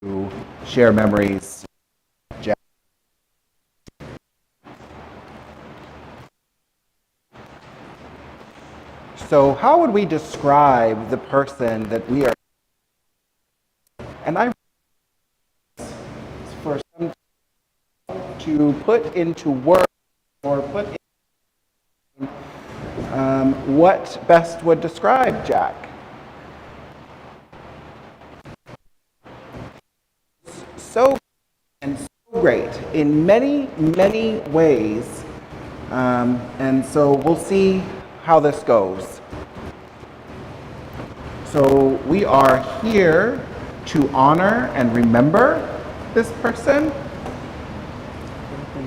to share memories. Jack. So how would we describe the person that we are? And I for some to put into words or put in what best would describe Jack. So and so great in many, many ways. And so we'll see how this goes. So we are here to honor and remember this person.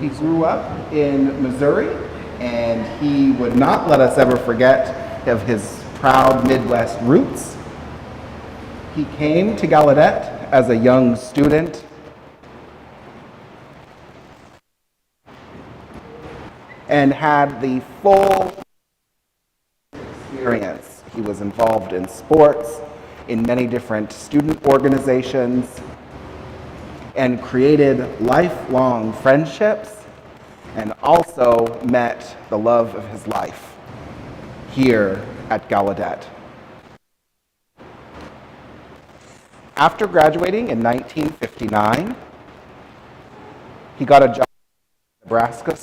He grew up in Missouri, and he would not let us ever forget of his proud Midwest roots. He came to Gallaudet as a young student. And had the full experience. He was involved in sports, in many different student organizations, and created lifelong friendships, and also met the love of his life here at Gallaudet. After graduating in 1959, he got a job in Nebraska.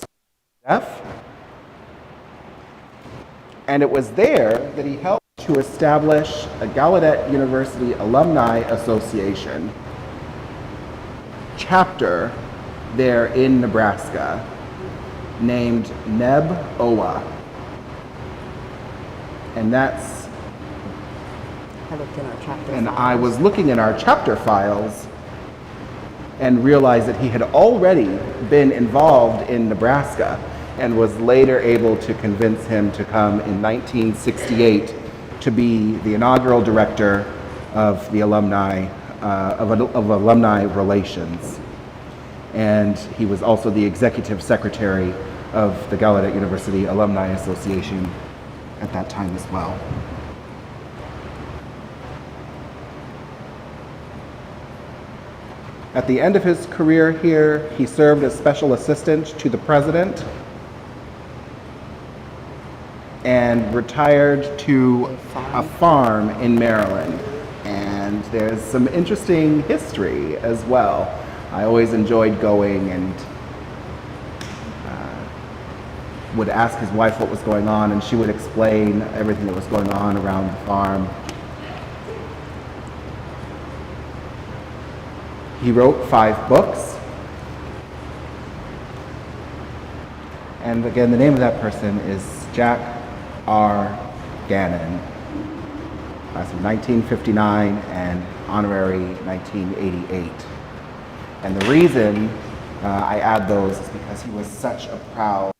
And it was there that he helped to establish a Gallaudet University Alumni Association chapter there in Nebraska named NEB-OA. And that's, I looked in our chapter and files. I was looking in our chapter files and realized that he had already been involved in Nebraska and was later able to convince him to come in 1968 to be the inaugural director of the alumni, of Alumni Relations. And he was also the executive secretary of the Gallaudet University Alumni Association at that time as well. At the end of his career here, he served as special assistant to the president and retired to a farm in Maryland. And there's some interesting history as well. I always enjoyed going and would ask his wife what was going on, and she would explain everything that was going on around the farm. He wrote 5 books. And again, the name of that person is Jack R. Gannon. Class of 1959 and honorary 1988. And the reason I add those is because he was such a proud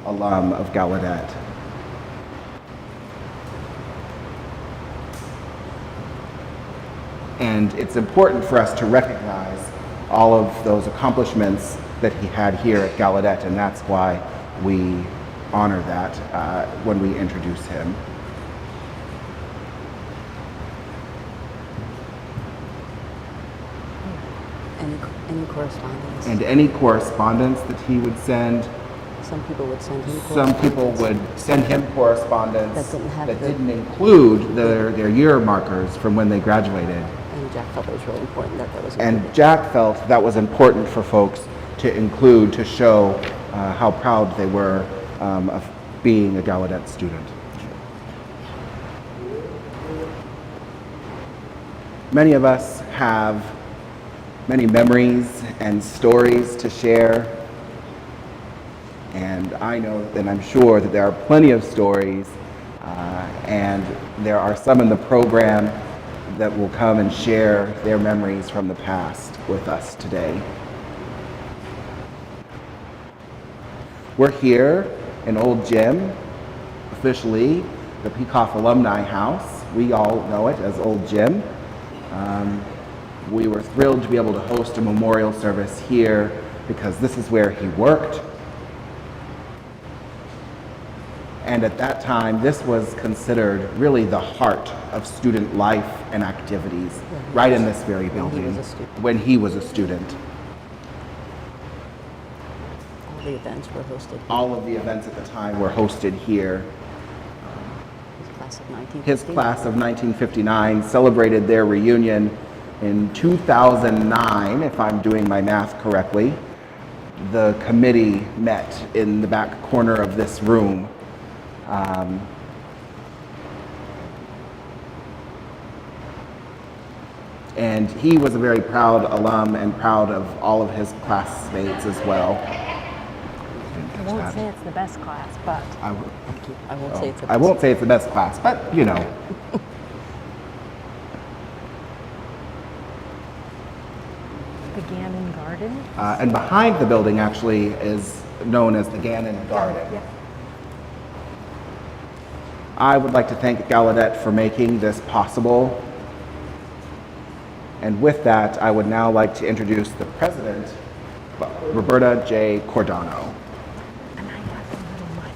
alum of Gallaudet. And it's important for us to recognize all of those accomplishments that he had here at Gallaudet, and that's why we honor that when we introduce him. Any correspondence? And any correspondence that he would send. Some people would send him Some people would send him correspondence that didn't include their year markers from when they graduated. And Jack felt it was really important that that was included. And Jack felt that was important for folks to include, to show how proud they were of being a Gallaudet student. Many of us have many memories and stories to share. And I know and I'm sure that there are plenty of stories, and there are some in the program that will come and share their memories from the past with us today. We're here in Old Gym, officially the Peacock Alumni House. We all know it as Old Gym. We were thrilled to be able to host a memorial service here because this is where he worked. And at that time, this was considered really the heart of student life and activities, right in this very building, when he was a student. All the events were hosted here. All of the events at the time were hosted here. His class of 1959. His class of 1959 celebrated their reunion in 2009, if I'm doing my math correctly. The committee met in the back corner of this room. And he was a very proud alum and proud of all of his classmates as well. I won't say it's the best class, but I won't say it's I won't say it's the best class, but you know. the Gannon Garden. And behind the building actually is known as the Gannon Garden. Yeah. I would like to thank Gallaudet for making this possible. And with that, I would now like to introduce the president, Roberta J. Cordano. And I got a little mic.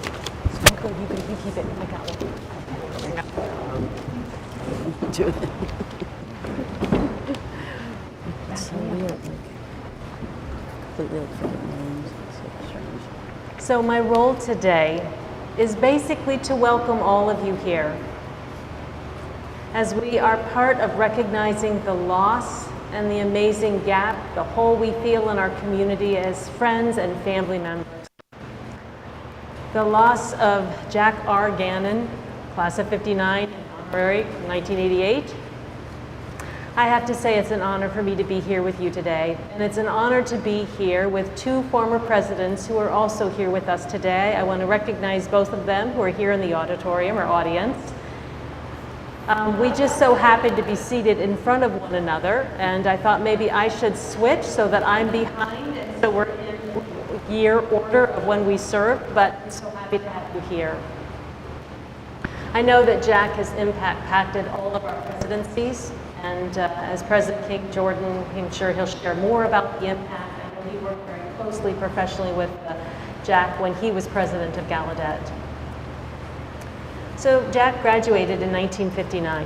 So good, you keep it. I got one. It's so weird, like completely like different names. It's so strange. So my role today is basically to welcome all of you here, as we are part of recognizing the loss and the amazing gap, the hole we feel in our community as friends and family members. The loss of Jack R. Gannon, class of 59, honorary, 1988. I have to say it's an honor for me to be here with you today, and it's an honor to be here with two former presidents who are also here with us today. I want to recognize both of them who are here in the auditorium or audience. We just so happened to be seated in front of one another, and I thought maybe I should switch so that I'm behind, and so we're in year order of when we served, but I'm so happy to have you here. I know that Jack has impacted all of our presidencies, and as President King Jordan, I'm sure he'll share more about the impact. I know he worked very closely professionally with Jack when he was president of Gallaudet. So Jack graduated in 1959.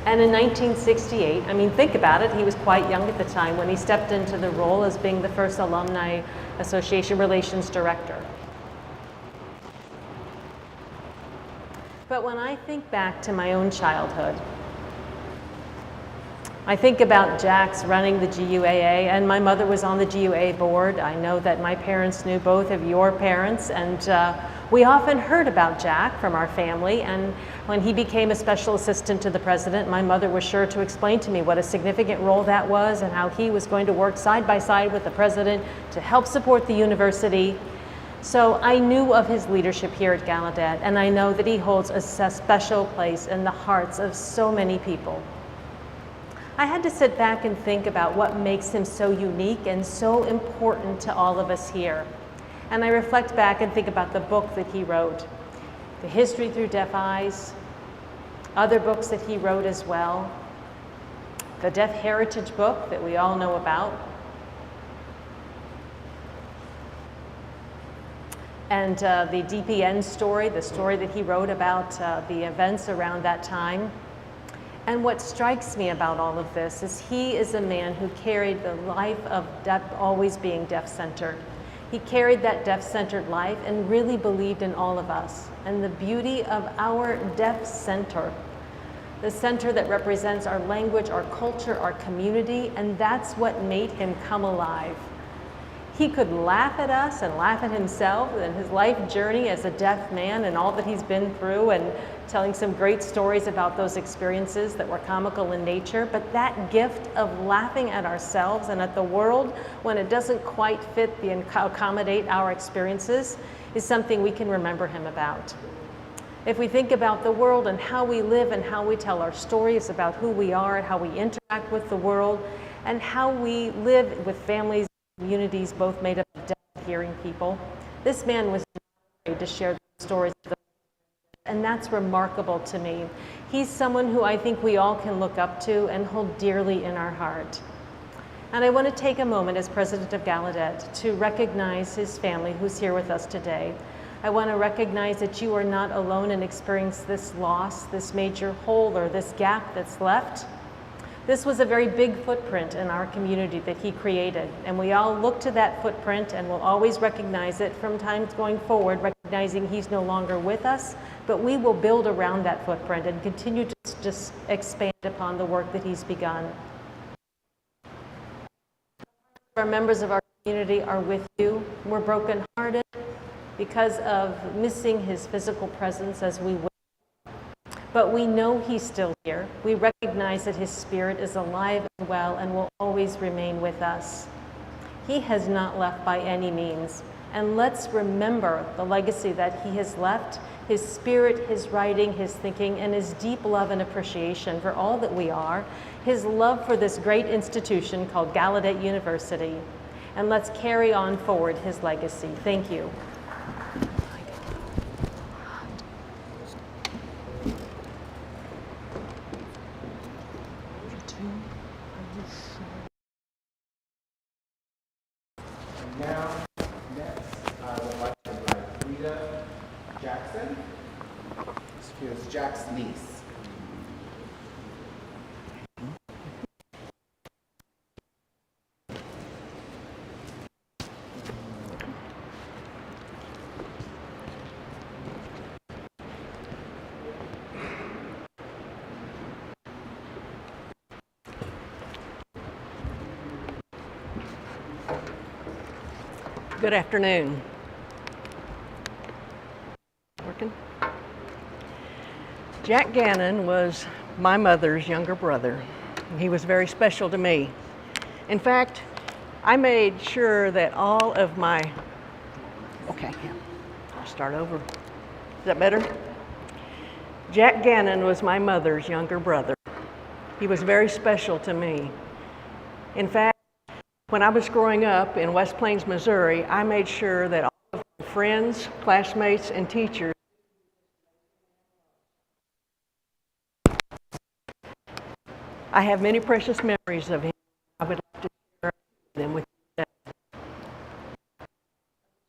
And in 1968, I mean, think about it, he was quite young at the time when he stepped into the role as being the first Alumni Association Relations Director. But when I think back to my own childhood, I think about Jack's running the GUAA, and my mother was on the GUAA board. I know that my parents knew both of your parents, and we often heard about Jack from our family, and when he became a special assistant to the president, my mother was sure to explain to me what a significant role that was and how he was going to work side by side with the president to help support the university. So I knew of his leadership here at Gallaudet, and I know that he holds a special place in the hearts of so many people. I had to sit back and think about what makes him so unique and so important to all of us here. And I reflect back and think about the book that he wrote, The History Through Deaf Eyes, other books that he wrote as well, the Deaf Heritage book that we all know about, and the DPN story, the story that he wrote about the events around that time. And what strikes me about all of this is he is a man who carried the life of always being deaf-centered. He carried that deaf-centered life and really believed in all of us and the beauty of our deaf center, the center that represents our language, our culture, our community, and that's what made him come alive. He could laugh at us and laugh at himself and his life journey as a deaf man and all that he's been through, and telling some great stories about those experiences that were comical in nature. But that gift of laughing at ourselves and at the world when it doesn't quite fit and accommodate our experiences is something we can remember him about. If we think about the world and how we live and how we tell our stories about who we are and how we interact with the world and how we live with families, communities both made up of deaf and hearing people, this man was not afraid to share the stories of the world, and that's remarkable to me. He's someone who I think we all can look up to and hold dearly in our heart. And I want to take a moment as president of Gallaudet to recognize his family who's here with us today. I want to recognize that you are not alone in experiencing this loss, this major hole, or this gap that's left. This was a very big footprint in our community that he created, and we all look to that footprint and will always recognize it from times going forward, recognizing he's no longer with us, but we will build around that footprint and continue to just expand upon the work that he's begun. Our members of our community are with you. We're brokenhearted because of missing his physical presence as we will. But we know he's still here. We recognize that his spirit is alive and well and will always remain with us. He has not left by any means. And let's remember the legacy that he has left, his spirit, his writing, his thinking, and his deep love and appreciation for all that we are, his love for this great institution called Gallaudet University. And let's carry on forward his legacy. Thank you. Now, next, I would like to invite Rita Jackson. She is Jack's niece. Good afternoon. Working? Jack Gannon was my mother's younger brother. He was very special to me. In fact, I made sure that all of my, I'll start over. Is that better? Jack Gannon was my mother's younger brother. He was very special to me. In fact, when I was growing up in West Plains, Missouri, I made sure that all of my friends, classmates, and teachers I have many precious memories of him. I would like to share them with you today.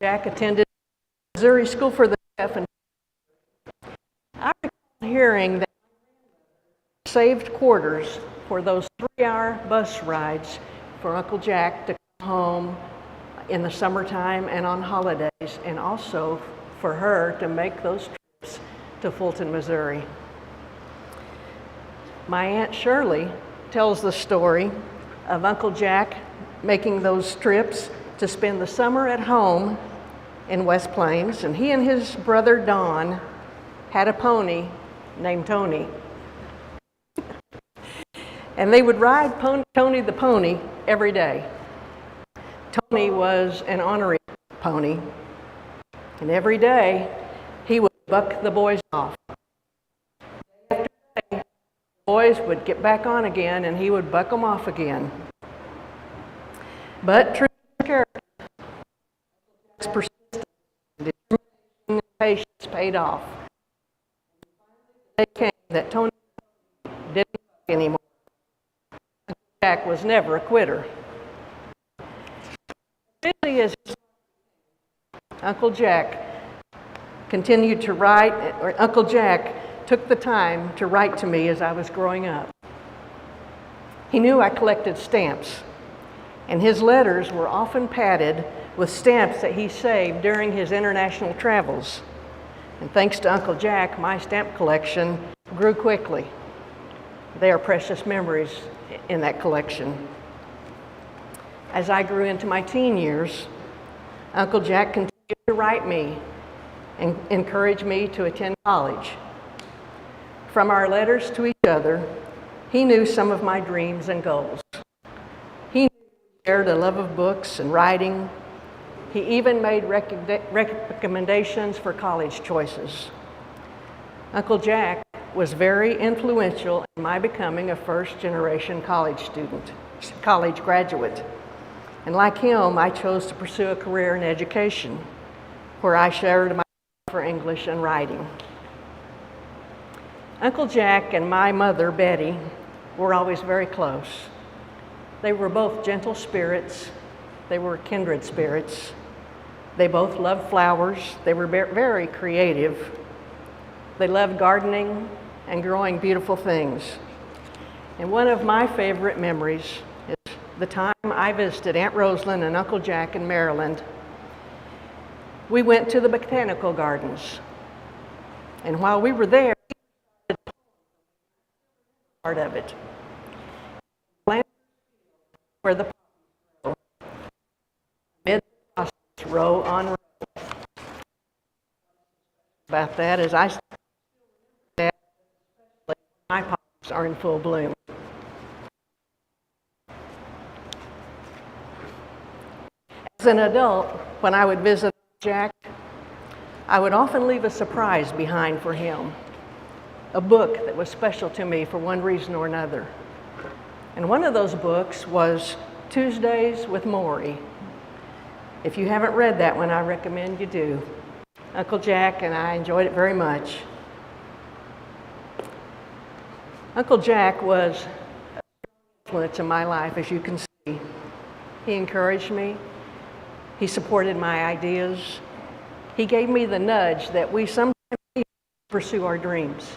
Jack attended Missouri School for the Deaf, and I recall hearing that he saved quarters for those 3-hour bus rides for Uncle Jack to come home in the summertime and on holidays, and also for her to make those trips to Fulton, Missouri. My Aunt Shirley tells the story of Uncle Jack making those trips to spend the summer at home in West Plains, and he and his brother Don had a pony named Tony. And they would ride Tony the pony every day. Tony was an ornery pony, and every day he would buck the boys off. After day, the boys would get back on again, and he would buck them off again. But true to character, Jack's persistence and determination and patience paid off. The day came that Tony didn't buck anymore. Jack was never a quitter. Really, as Uncle Jack continued to write, or Uncle Jack took the time to write to me as I was growing up. He knew I collected stamps, and his letters were often padded with stamps that he saved during his international travels. And thanks to Uncle Jack, my stamp collection grew quickly. They are precious memories in that collection. As I grew into my teen years, Uncle Jack continued to write me and encourage me to attend college. From our letters to each other, he knew some of my dreams and goals. He shared a love of books and writing. He even made recommendations for college choices. Uncle Jack was very influential in my becoming a first-generation college graduate. And like him, I chose to pursue a career in education, where I shared my love for English and writing. Uncle Jack and my mother, Betty, were always very close. They were both gentle spirits. They were kindred spirits. They both loved flowers. They were very creative. They loved gardening and growing beautiful things. And one of my favorite memories is the time I visited Aunt Rosalind and Uncle Jack in Maryland. We went to the botanical gardens. And while we were there, part of it, where the mid row on row. About that is my pops are in full bloom. As an adult, when I would visit Jack, I would often leave a surprise behind for him, a book that was special to me for one reason or another. And one of those books was Tuesdays with Maury. If you haven't read that one, I recommend you do. Uncle Jack and I enjoyed it very much. Uncle Jack was an influence in my life, as you can see. He encouraged me. He supported my ideas. He gave me the nudge that we sometimes need to pursue our dreams.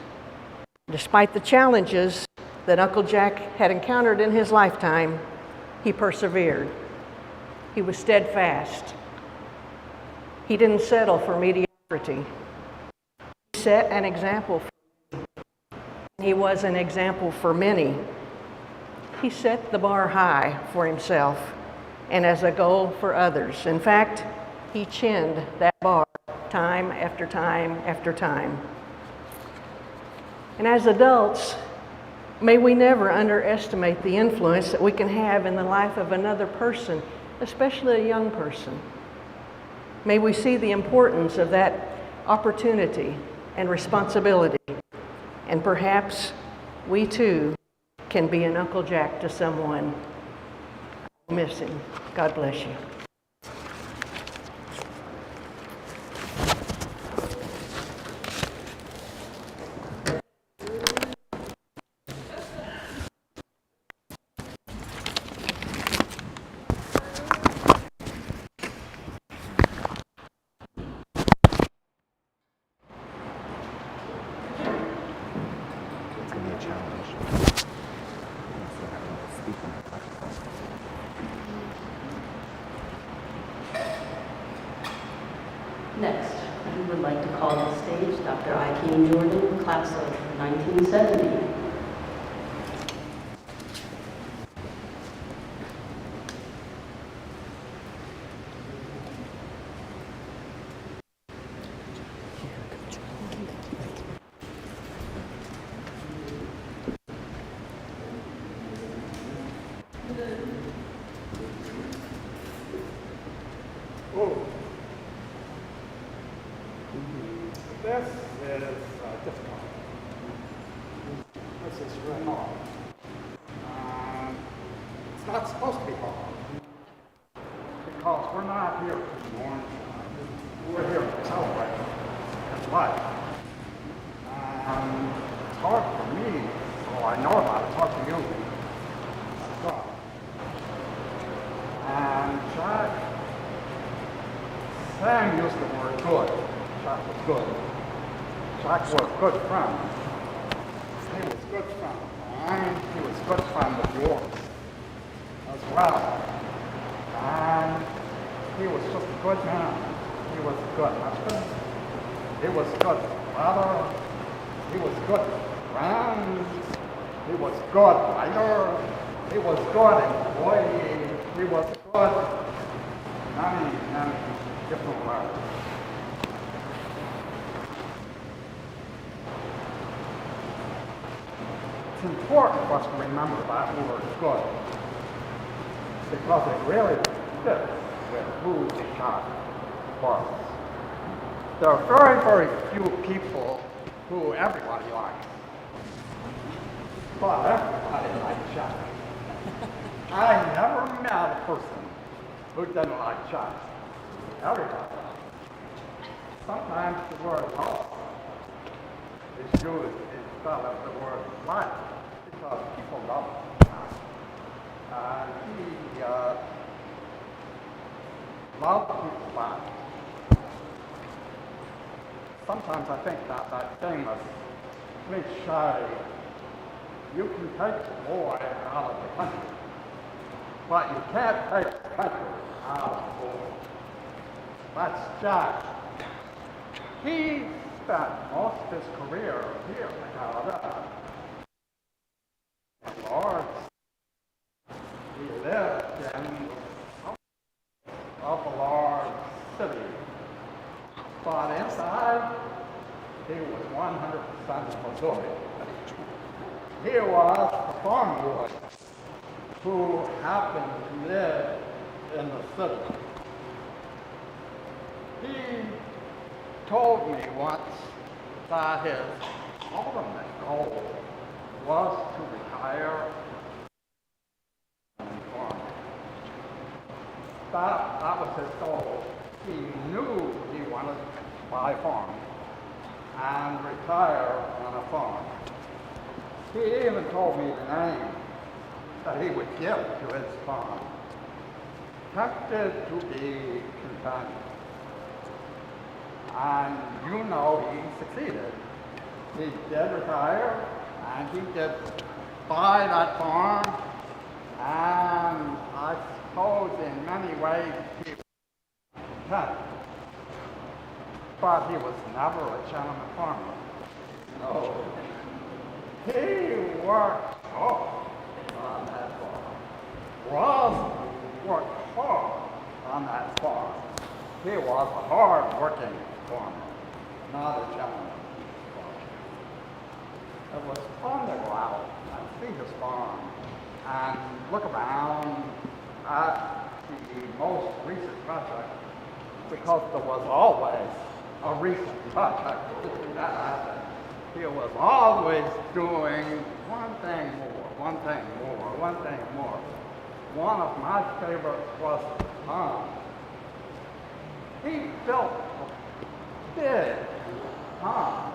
Despite the challenges that Uncle Jack had encountered in his lifetime, he persevered. He was steadfast. He didn't settle for mediocrity. He set an example for me. He was an example for many. He set the bar high for himself and as a goal for others. In fact, he chinned that bar time after time after time. And as adults, may we never underestimate the influence that we can have in the life of another person, especially a young person. May we see the importance of that opportunity and responsibility. And perhaps we too can be an Uncle Jack to someone. I'll miss him. God bless you. It's going to be a challenge. Next, we would like to call to the stage Dr. Ikeen Jordan, class of 1970. This is difficult. This is really hard. It's not supposed to be hard because we're not here to mourn. We're here to celebrate his life. It's hard for me, so I know about it. It's hard for you. So, and Jack Sam used the word good. Jack was good. Jack was a good friend. He was a good friend of mine. He was a good friend of yours as well. And he was just a good man. He was a good husband. He was a good brother. He was a good friend. He was a good writer. He was a good employee. He was a good many different words. It's important for us to remember that word good because it really fits with who Jack was. There are very, very few people who everybody likes. But everybody likes Jack. I never met a person who didn't like Jack. Everybody. Sometimes the word love is used instead of the word like because people love Jack. He loved people back. sometimes I think that that famous cliche, you can take the boy out of the country, but you can't take the country out of the boy. That's Jack. He spent most of his career here in Canada. In Lords, he lived in of the large city. But inside, he was 100% Missouri. He was a farm boy who happened to live in the city. He told me once that his ultimate goal was to retire and farm. That was his goal. He knew he wanted to buy a farm and retire on a farm. He even told me the name that he would give to his farm. Tempted to be content. And you know he succeeded. He did retire, and he did buy that farm, and I suppose in many ways he was content. But he was never a gentleman farmer. No. He worked hard on that farm. Ross worked hard on that farm. He was a hard-working farmer, not a gentleman farmer. It was fun to go out and see his farm and look around at the most recent project, because there was always a recent project that happened. He was always doing one thing more, one thing more, one thing more. One of my favorites was the pond. He built a big pond,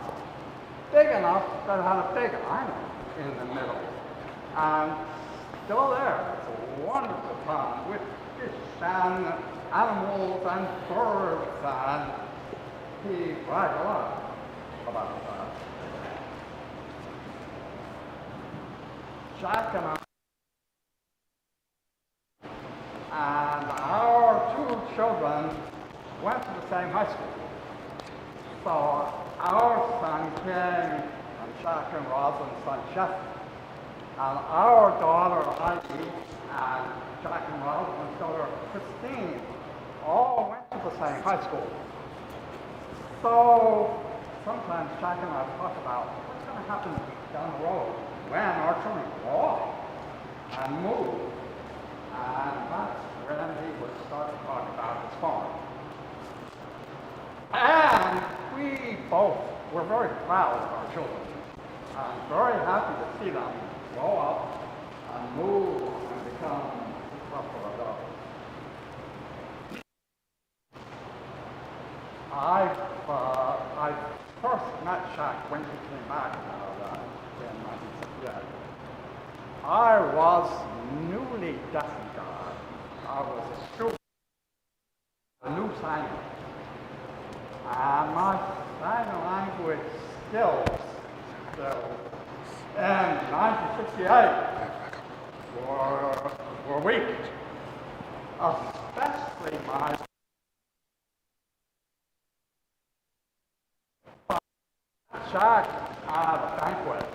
big enough that it had a big island in the middle. And still there, it's a wonderful pond with fish and animals and birds, and he bragged a lot about that. Jack and our two children went to the same high school. So our son King and Jack and Rosalind's son Jeff, and our daughter Heidi and Jack and Rosalind's daughter Christine all went to the same high school. So sometimes Jack and I talk about what's going to happen down the road when our children grow up and move. And that's when he would start to talk about his farm. And we both were very proud of our children. I'm very happy to see them grow up and move and become successful adults. I first met Jack when he came back in 1968. I was newly deaf and God. I was a student, a new signer. And my sign language skills in 1968 were weak, especially my Jack at a banquet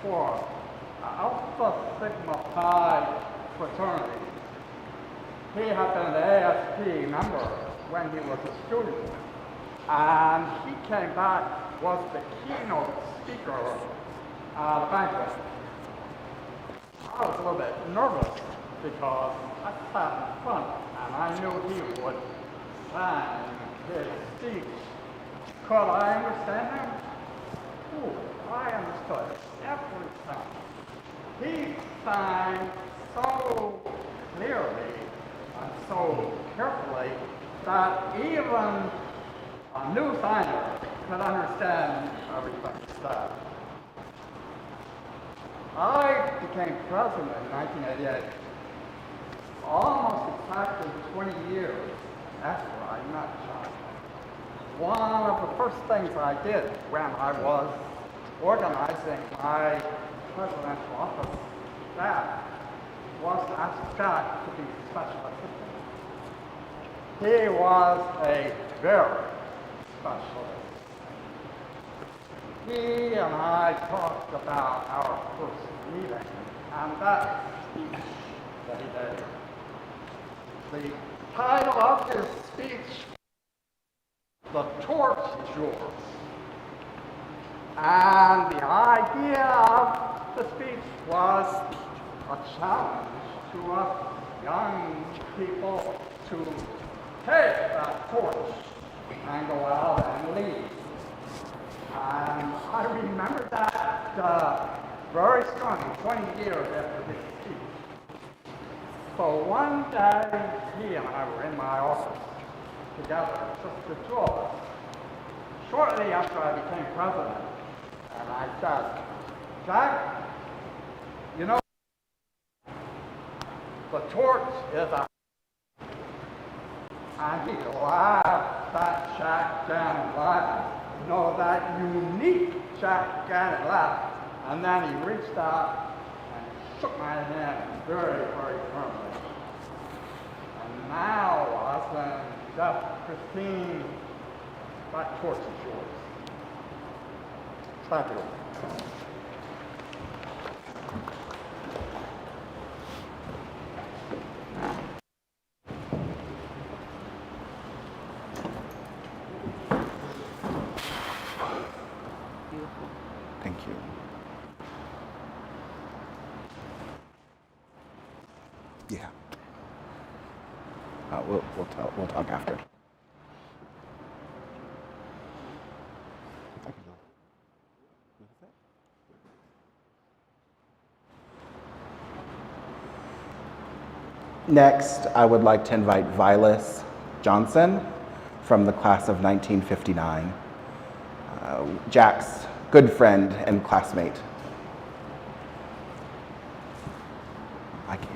for Alpha Sigma Pi fraternity. He had been an ASP member when he was a student, and he came back, was the keynote speaker at a banquet. I was a little bit nervous because I sat in front and I knew he would sign his speech. Could I understand him? Oh, I understood everything. He signed so clearly and so carefully that even a new signer could understand everything he said. I became president in 1988, almost exactly 20 years after I met Jack. one of the first things I did when I was organizing my presidential office staff was to ask Jack to be special assistant. He was a very specialist. He and I talked about our first meeting and that speech that he gave. The title of his speech, "The Torch is Yours." And the idea of the speech was a challenge to us young people to take that torch and go out and lead. And I remember that very strongly 20 years after his speech. So one day, he and I were in my office together, just the two of us, shortly after I became president. And I said, "Jack, you know, the torch is a..." And he laughed, that Jack Gannon laugh. You know, that unique Jack Gannon laugh. And then he reached out and shook my hand very, very firmly. And now, Austin, Jeff, Christine, that torch is yours. Thank you. Thank you. Yeah. We'll talk after. Next, I would like to invite Vilas Johnson from the class of 1959, Jack's good friend and classmate. I can.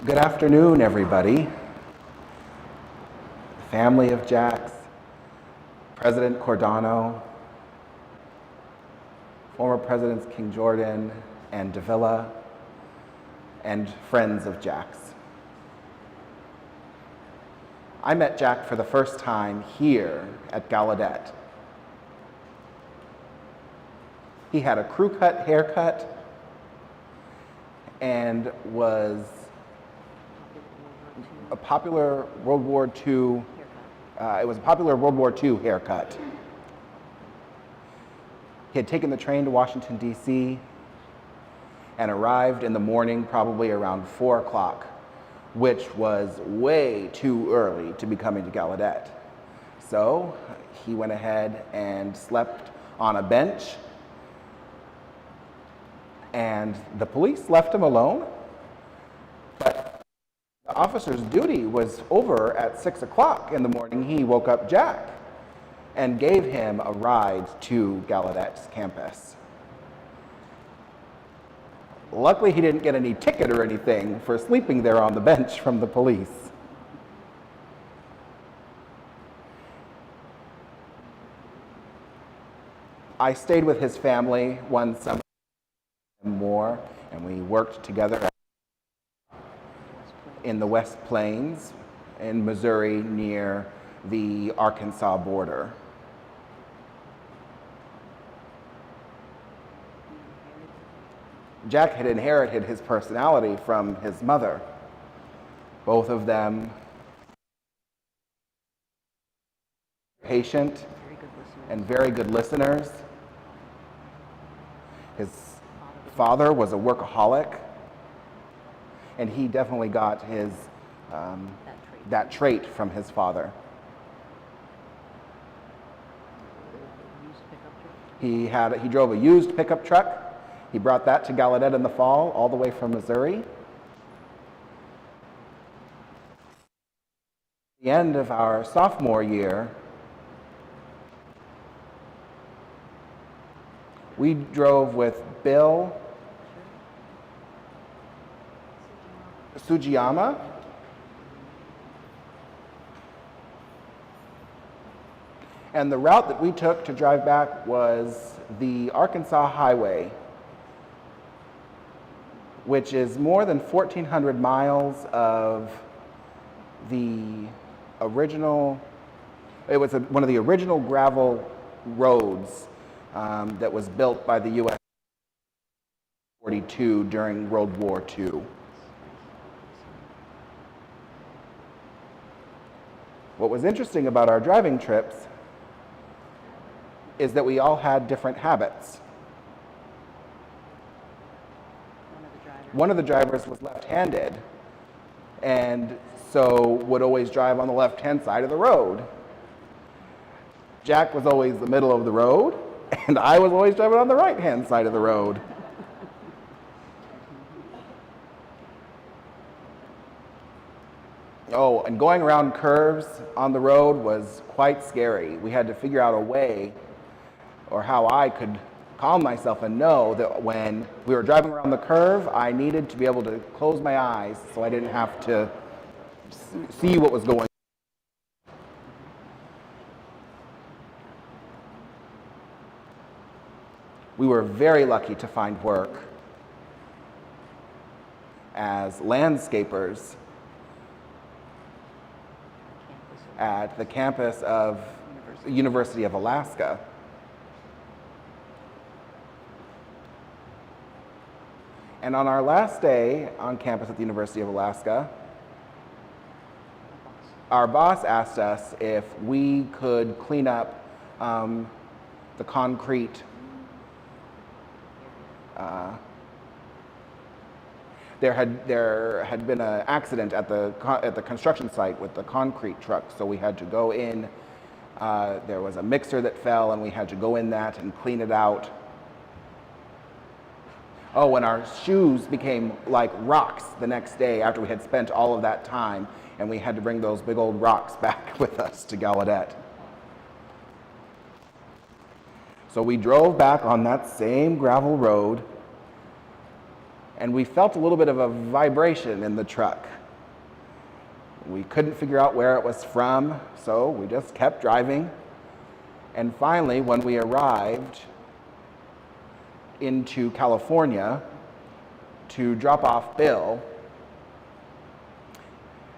Good afternoon, everybody. Family of Jack's, President Cordano, former Presidents King Jordan and Davila, and friends of Jack's. I met Jack for the first time here at Gallaudet. He had a crew cut haircut and was a popular World War II, it was a popular World War II haircut. He had taken the train to Washington, D.C. and arrived in the morning, probably around 4 o'clock, which was way too early to be coming to Gallaudet. So he went ahead and slept on a bench, and the police left him alone. But the officer's duty was over at 6 o'clock in the morning. He woke up Jack and gave him a ride to Gallaudet's campus. Luckily, he didn't get any ticket or anything for sleeping there on the bench from the police. I stayed with his family one summer more, and we worked together in the West Plains in Missouri near the Arkansas border. Jack had inherited his personality from his mother. Both of them patient and very good listeners. His father was a workaholic, and he definitely got his that trait from his father. He drove a used pickup truck. He brought that to Gallaudet in the fall, all the way from Missouri. At the end of our sophomore year, We drove with Bill Sugiyama. And the route that we took to drive back was the Arkansas Highway, which is more than 1,400 miles of the original, it was one of the original gravel roads that was built by the U.S. 42 during World War II. What was interesting about our driving trips is that we all had different habits. One of the drivers was left-handed, and so would always drive on the left-hand side of the road. Jack was always the middle of the road, and I was always driving on the right-hand side of the road. Oh, and going around curves on the road was quite scary. We had to figure out a way, or how I could calm myself and know that when we were driving around the curve, I needed to be able to close my eyes so I didn't have to see what was going on. We were very lucky to find work as landscapers at the campus of the University of Alaska. And on our last day on campus at the University of Alaska, our boss asked us if we could clean up the concrete. There had been an accident at the construction site with the concrete truck, so we had to go in. There was a mixer that fell, and we had to go in that and clean it out. Oh, and our shoes became like rocks the next day after we had spent all of that time, and we had to bring those big old rocks back with us to Gallaudet. So we drove back on that same gravel road, and we felt a little bit of a vibration in the truck. We couldn't figure out where it was from, so we just kept driving. And finally, when we arrived into California to drop off Bill,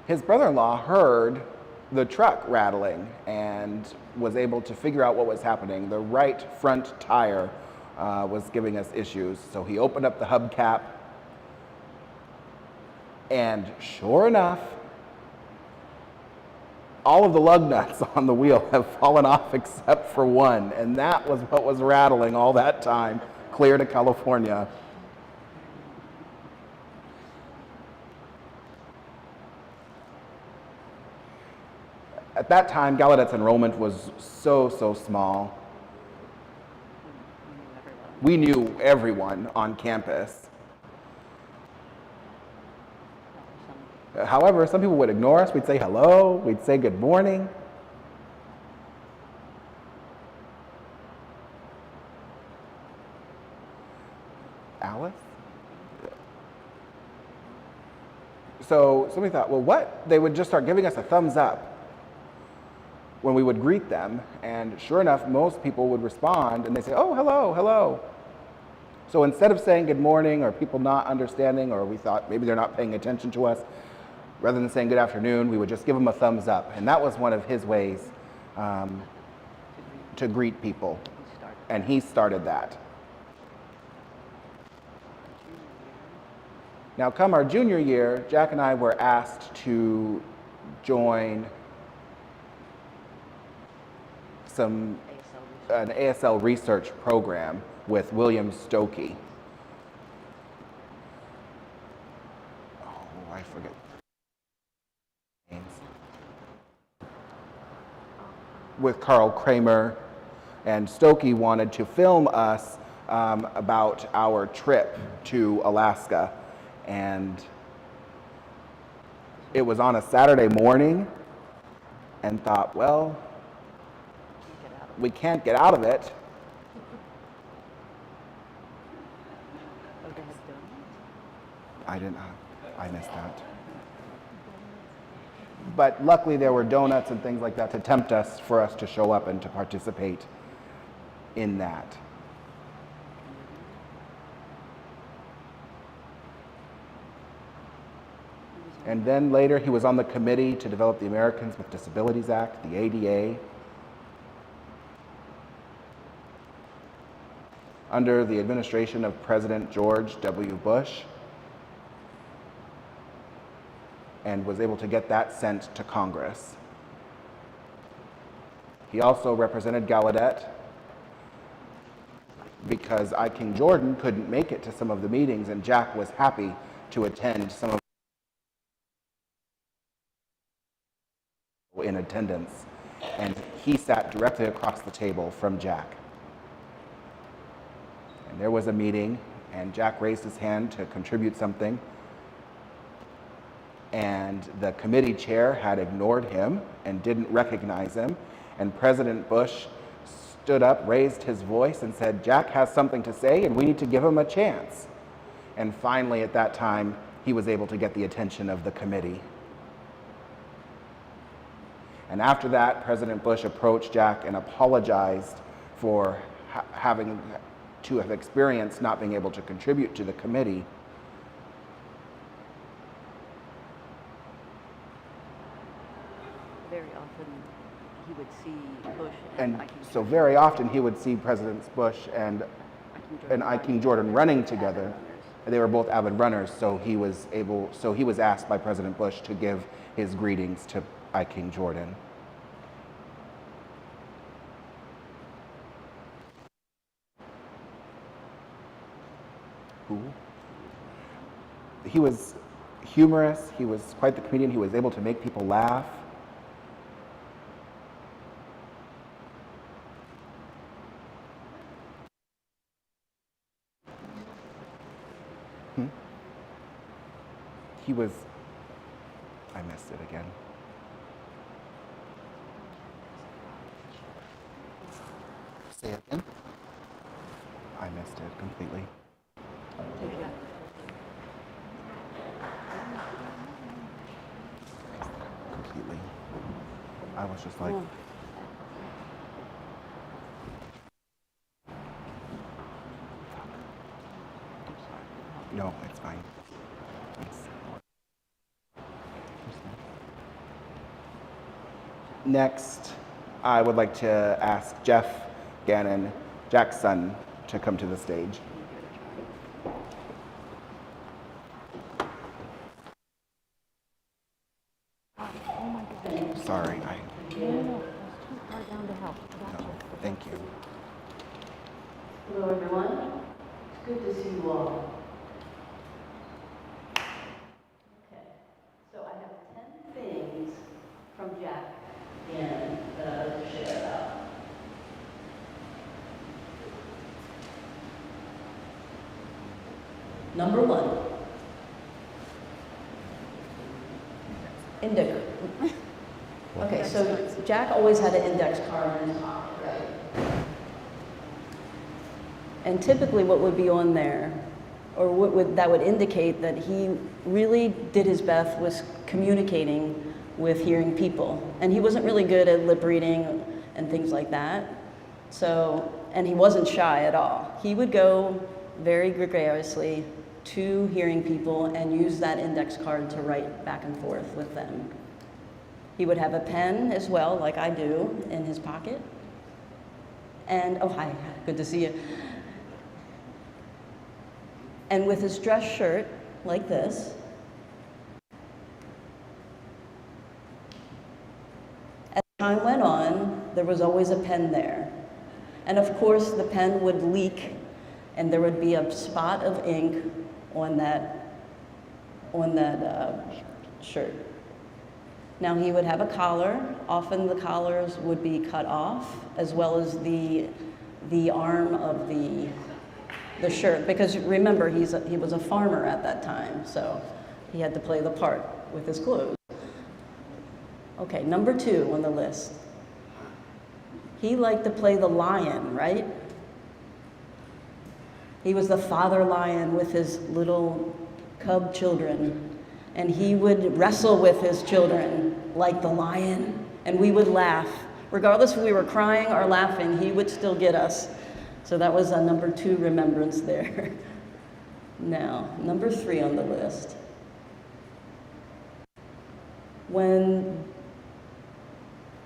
his brother-in-law heard the truck rattling and was able to figure out what was happening. The right front tire was giving us issues, so he opened up the hubcap, and sure enough, all of the lug nuts on the wheel have fallen off except for one, and that was what was rattling all that time, clear to California. At that time, Gallaudet's enrollment was so small. We knew everyone on campus. However, some people would ignore us. We'd say hello, we'd say good morning. Alice? So somebody thought, well, what? They would just start giving us a thumbs up when we would greet them, and sure enough, most people would respond and they say, oh, hello, hello. So instead of saying good morning or people not understanding, or we thought maybe they're not paying attention to us, rather than saying good afternoon, we would just give them a thumbs up. And that was one of his ways to greet people. And he started that. Now, come our junior year, Jack and I were asked to join an ASL research program with William Stokey. Oh, I forget. With Carl Kramer, and Stokey wanted to film us about our trip to Alaska, and it was on a Saturday morning, and thought, well, we can't get out of it. Oh, they have donuts? I didn't. I missed that. But luckily, there were donuts and things like that to tempt us for us to show up and to participate in that. And then later, he was on the committee to develop the Americans with Disabilities Act, the ADA, under the administration of President George W. Bush, and was able to get that sent to Congress. He also represented Gallaudet because I. King Jordan couldn't make it to some of the meetings, and Jack was happy to attend some of in attendance, and he sat directly across the table from Jack. And there was a meeting, and Jack raised his hand to contribute something, and the committee chair had ignored him and didn't recognize him, and President Bush stood up, raised his voice, and said, "Jack has something to say, and we need to give him a chance." And finally, at that time, he was able to get the attention of the committee. And after that, President Bush approached Jack and apologized for having to have experienced not being able to contribute to the committee. Very often he would see Bush And I King so very often he would see Presidents Bush and I. King Jordan running together. They were both avid runners, so he was asked by President Bush to give his greetings to I. King Jordan. Who? He was humorous, he was quite the comedian, he was able to make people laugh. He was, I missed it again. Say it again. I missed it completely. Completely. I was just like, no, it's fine. Next, I would like to ask Jeff Gannon, Jack's son, to come to the stage. Sorry, No, it's too far down to help. no, thank you. Hello, everyone. It's good to see you all. Okay, so I have 10 things from Jack Gannon that I would like to share about. Number 1, index. Okay, so Jack always had an index card in his pocket, right? And typically what would be on there, or that would indicate that he really did his best was communicating with hearing people. And he wasn't really good at lip reading and things like that. So, and he wasn't shy at all. He would go very gregariously to hearing people and use that index card to write back and forth with them. He would have a pen as well, like I do, in his pocket. And, oh, hi, good to see you. And with his dress shirt, like this, as time went on, there was always a pen there. And of course, the pen would leak, and there would be a spot of ink on that shirt. Now he would have a collar. Often the collars would be cut off, as well as the arm of the shirt, because remember, he was a farmer at that time, so he had to play the part with his clothes. Okay, number 2 on the list. He liked to play the lion, right? He was the father lion with his little cub children, and he would wrestle with his children like the lion, and we would laugh. Regardless if we were crying or laughing, he would still get us. So that was a number 2 remembrance there. Now, number 3 on the list. When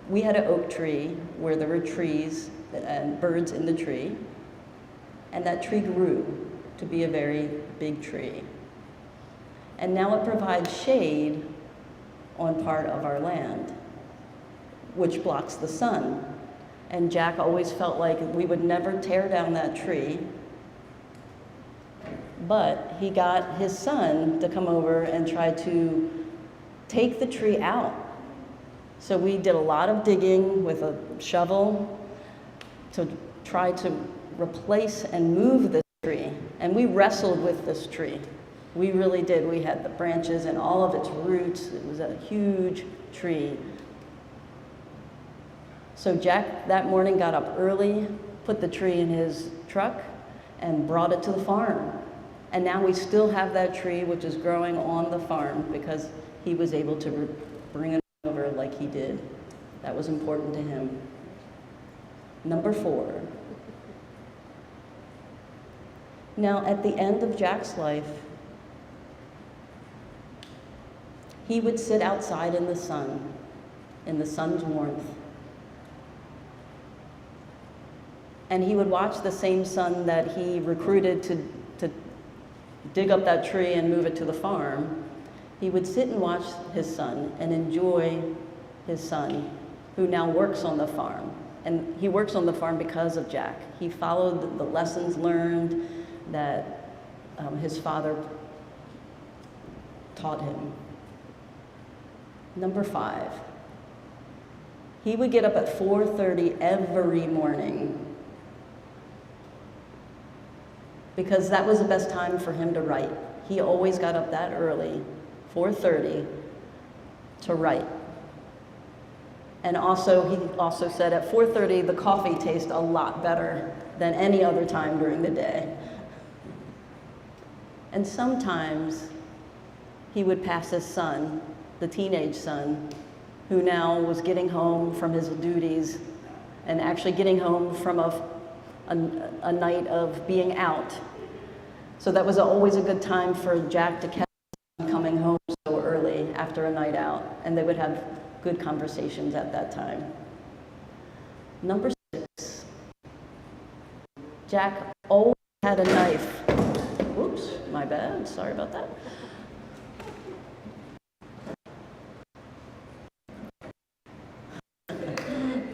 we had an oak tree where there were trees and birds in the tree, and that tree grew to be a very big tree. And now it provides shade on part of our land, which blocks the sun. And Jack always felt like we would never tear down that tree, but he got his son to come over and try to take the tree out. So we did a lot of digging with a shovel to try to replace and move this tree. And we wrestled with this tree. We really did. We had the branches and all of its roots. It was a huge tree. So Jack that morning got up early, put the tree in his truck, and brought it to the farm. And now we still have that tree, which is growing on the farm because he was able to bring it over like he did. That was important to him. Number 4. Now, at the end of Jack's life, he would sit outside in the sun's warmth. And he would watch the same son that he recruited to dig up that tree and move it to the farm. He would sit and watch his son and enjoy his son, who now works on the farm. And he works on the farm because of Jack. He followed the lessons learned that his father taught him. Number 5, he would get up at 4:30 every morning because that was the best time for him to write. He always got up that early, 4:30, to write. And also, he also said at 4:30, the coffee tastes a lot better than any other time during the day. And sometimes he would pass his son, the teenage son, who now was getting home from his duties and actually getting home from a night of being out. So that was always a good time for Jack to catch him coming home so early after a night out, and they would have good conversations at that time. Number 6, Jack always had a knife. Oops, my bad, sorry about that.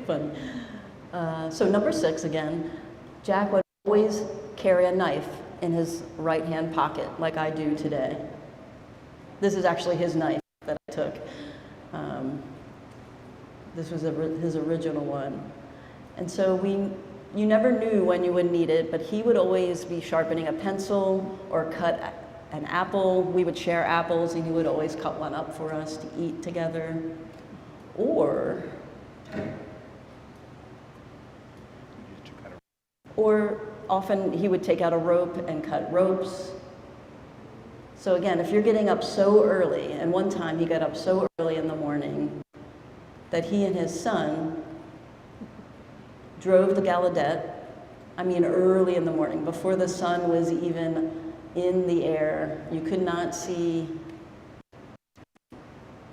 Funny. So number 6 again, Jack would always carry a knife in his right-hand pocket, like I do today. This is actually his knife that I took. This was his original one. And so you never knew when you would need it, but he would always be sharpening a pencil or cut an apple. We would share apples, and he would always cut one up for us to eat together. Or often he would take out a rope and cut ropes. So again, if you're getting up so early, and one time he got up so early in the morning that he and his son drove the Gallaudet, early in the morning, before the sun was even in the air. You could not see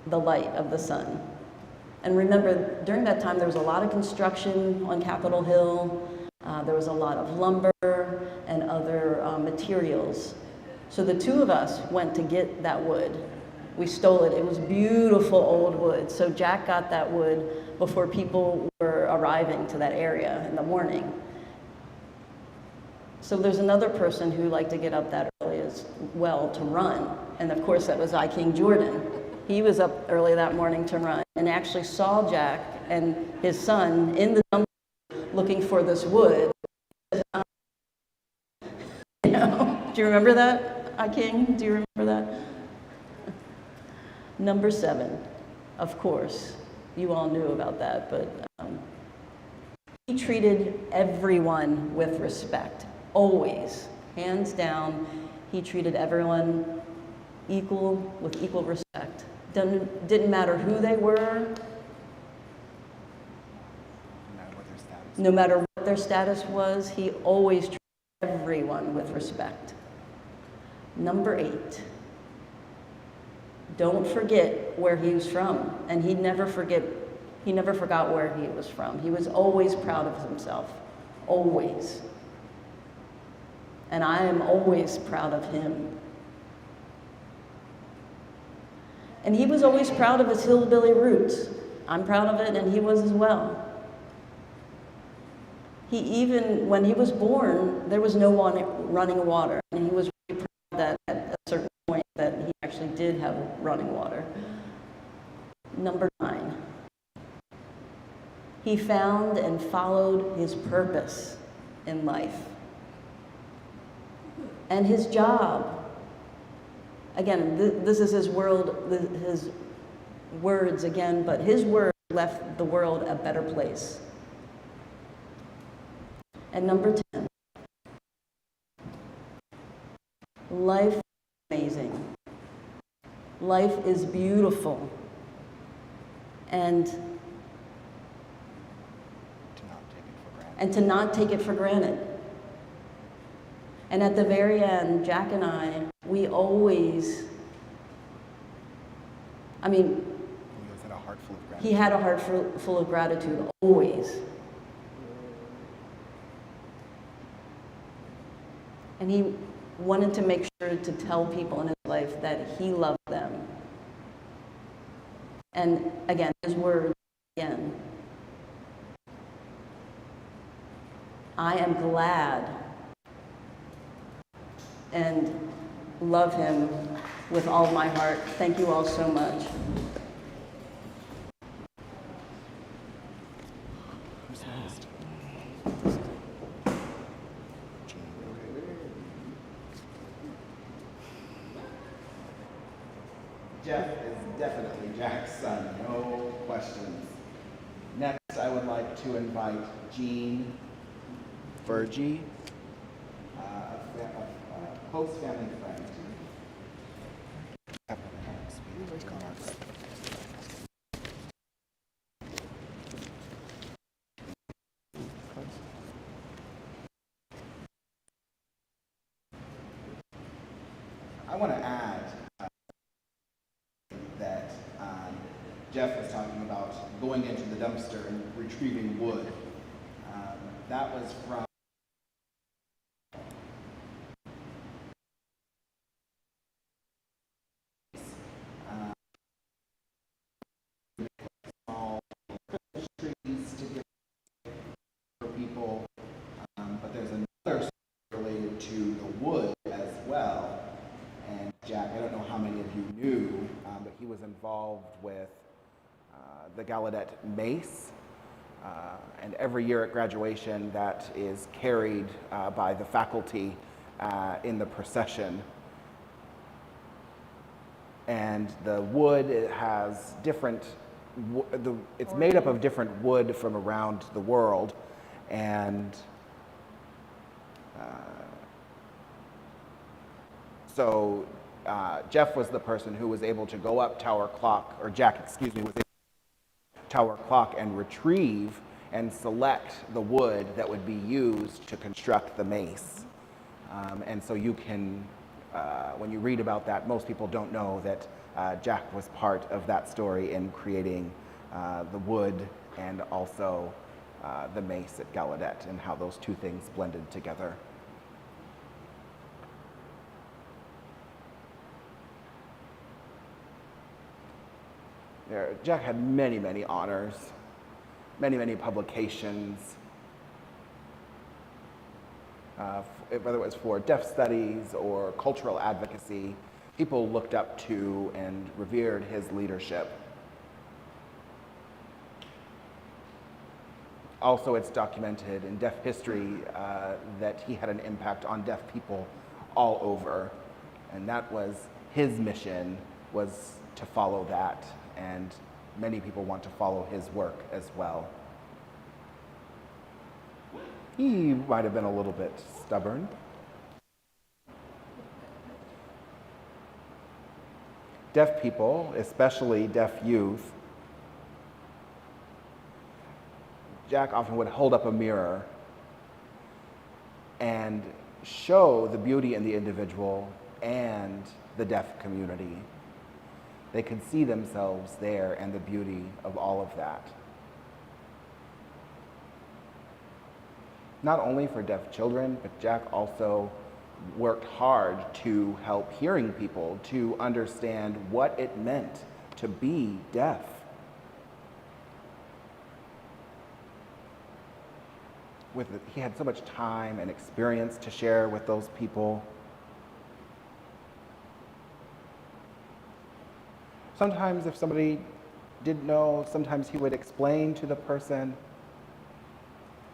the light of the sun. And remember, during that time, there was a lot of construction on Capitol Hill. There was a lot of lumber and other materials. So the two of us went to get that wood. We stole it. It was beautiful old wood. So Jack got that wood before people were arriving to that area in the morning. So there's another person who liked to get up that early as well to run. And of course, that was King Jordan. He was up early that morning to run and actually saw Jack and his son in the jungle looking for this wood. You know, do you remember that, King? Do you remember that? Number 7, of course, you all knew about that, but he treated everyone with respect, always. Hands down, he treated everyone with equal respect. Didn't matter who they were, no matter what their status was, he always treated everyone with respect. Number 8, don't forget where he was from. And he never forgot where he was from. He was always proud of himself, always. And I am always proud of him. And he was always proud of his hillbilly roots. I'm proud of it, and he was as well. He even, when he was born, there was no running water. And he was really proud that at a certain point that he actually did have running water. Number 9, he found and followed his purpose in life. And his job, again, this is his words again, but his word left the world a better place. And number 10, life is amazing. Life is beautiful. And to not take it for granted. And at the very end, Jack and I, we always, he had a heart full of gratitude, always. And he wanted to make sure to tell people in his life that he loved them. And again, his words again. I am glad and love him with all my heart. Thank you all so much. Jeff is definitely Jack's son, no questions. Next, I would like to invite Jean Virgie, a close family friend. I want to add that Jeff was talking about going into the dumpster and retrieving wood. That was from small trees to give for people, but there's another story related to the wood as well. And Jack, I don't know how many of you knew, but he was involved with the Gallaudet mace. And every year at graduation, that is carried by the faculty in the procession. And the wood, it has different, it's made up of different wood from around the world. And so Jeff was the person who was able to go up Tower Clock, or Jack, excuse me, was able to Tower Clock and retrieve and select the wood that would be used to construct the mace. And so you can, when you read about that, most people don't know that Jack was part of that story in creating the wood and also the mace at Gallaudet, and how those two things blended together. Jack had many, many honors, many, many publications, whether it was for deaf studies or cultural advocacy. People looked up to and revered his leadership. Also, it's documented in deaf history that he had an impact on deaf people all over, and that was his mission, was to follow that, and many people want to follow his work as well. He might have been a little bit stubborn. deaf people, especially deaf youth, Jack often would hold up a mirror and show the beauty in the individual and the deaf community. They could see themselves there and the beauty of all of that. Not only for deaf children, but Jack also worked hard to help hearing people to understand what it meant to be deaf. He had so much time and experience to share with those people. Sometimes if somebody didn't know, sometimes he would explain to the person.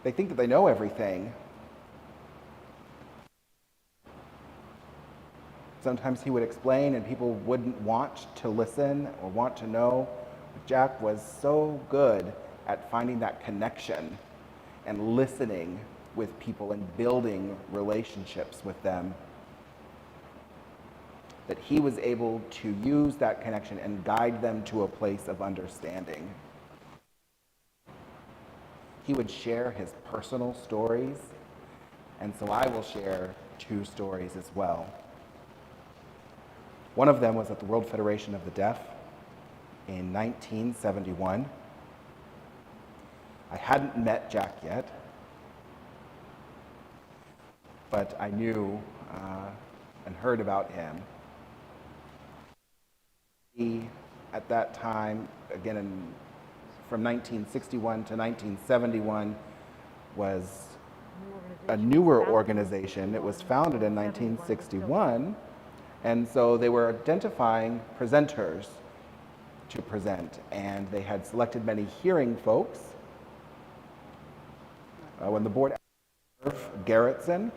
They think that they know everything. Sometimes he would explain and people wouldn't want to listen or want to know. But Jack was so good at finding that connection and listening with people and building relationships with them that he was able to use that connection and guide them to a place of understanding. He would share his personal stories, and so I will share 2 stories as well. One of them was at the World Federation of the Deaf in 1971. I hadn't met Jack yet, but I knew and heard about him. He, at that time, again from 1961 to 1971, was a newer organization. It was founded in 1961, and so they were identifying presenters to present, and they had selected many hearing folks. When the board asked Garrettson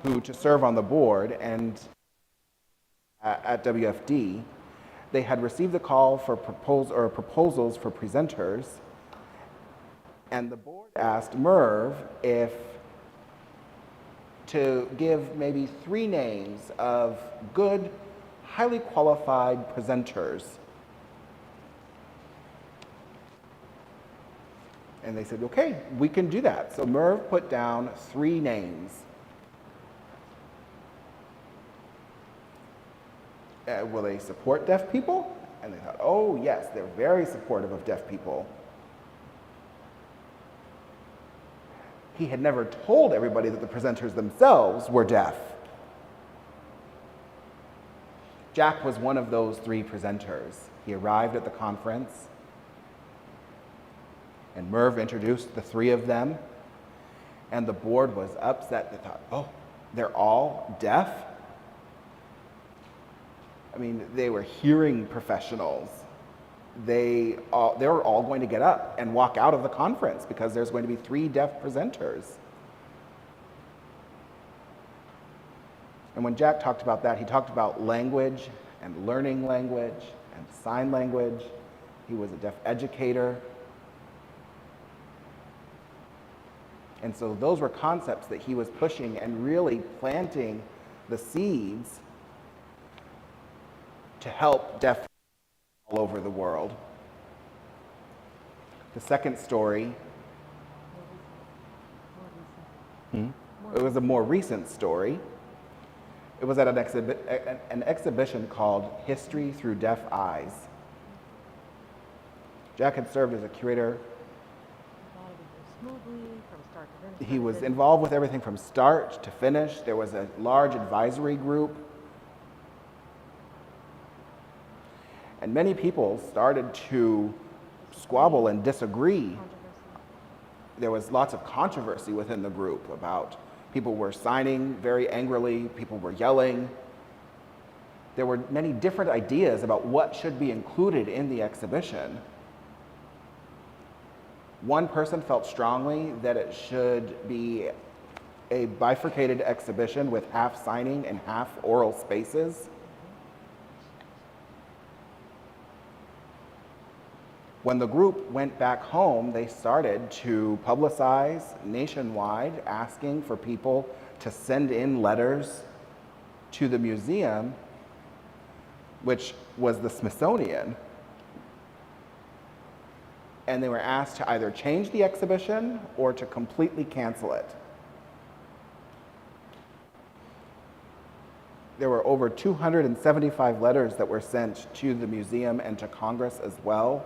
to serve on the board, and at WFD, they had received a call for proposals for presenters, and the board asked Merv to give maybe 3 names of good, highly qualified presenters. And they said, okay, we can do that. So Merv put down 3 names. Will they support deaf people? And they thought, oh yes, they're very supportive of deaf people. He had never told everybody that the presenters themselves were deaf. Jack was one of those 3 presenters. He arrived at the conference, and Merv introduced the 3 of them, and the board was upset. They thought, oh, they're all deaf? I mean, they were hearing professionals. They were all going to get up and walk out of the conference because there's going to be 3 deaf presenters. And when Jack talked about that, he talked about language and learning language and sign language. He was a deaf educator. And so those were concepts that he was pushing and really planting the seeds to help deaf people all over the world. The second story, it was a more recent story. It was at an exhibition called History Through Deaf Eyes. Jack had served as a curator. He was involved with everything from start to finish. There was a large advisory group. And many people started to squabble and disagree. There was lots of controversy within the group about people were signing very angrily, people were yelling. There were many different ideas about what should be included in the exhibition. One person felt strongly that it should be a bifurcated exhibition with half signing and half oral spaces. When the group went back home, they started to publicize nationwide, asking for people to send in letters to the museum, which was the Smithsonian, and they were asked to either change the exhibition or to completely cancel it. There were over 275 letters that were sent to the museum and to Congress as well.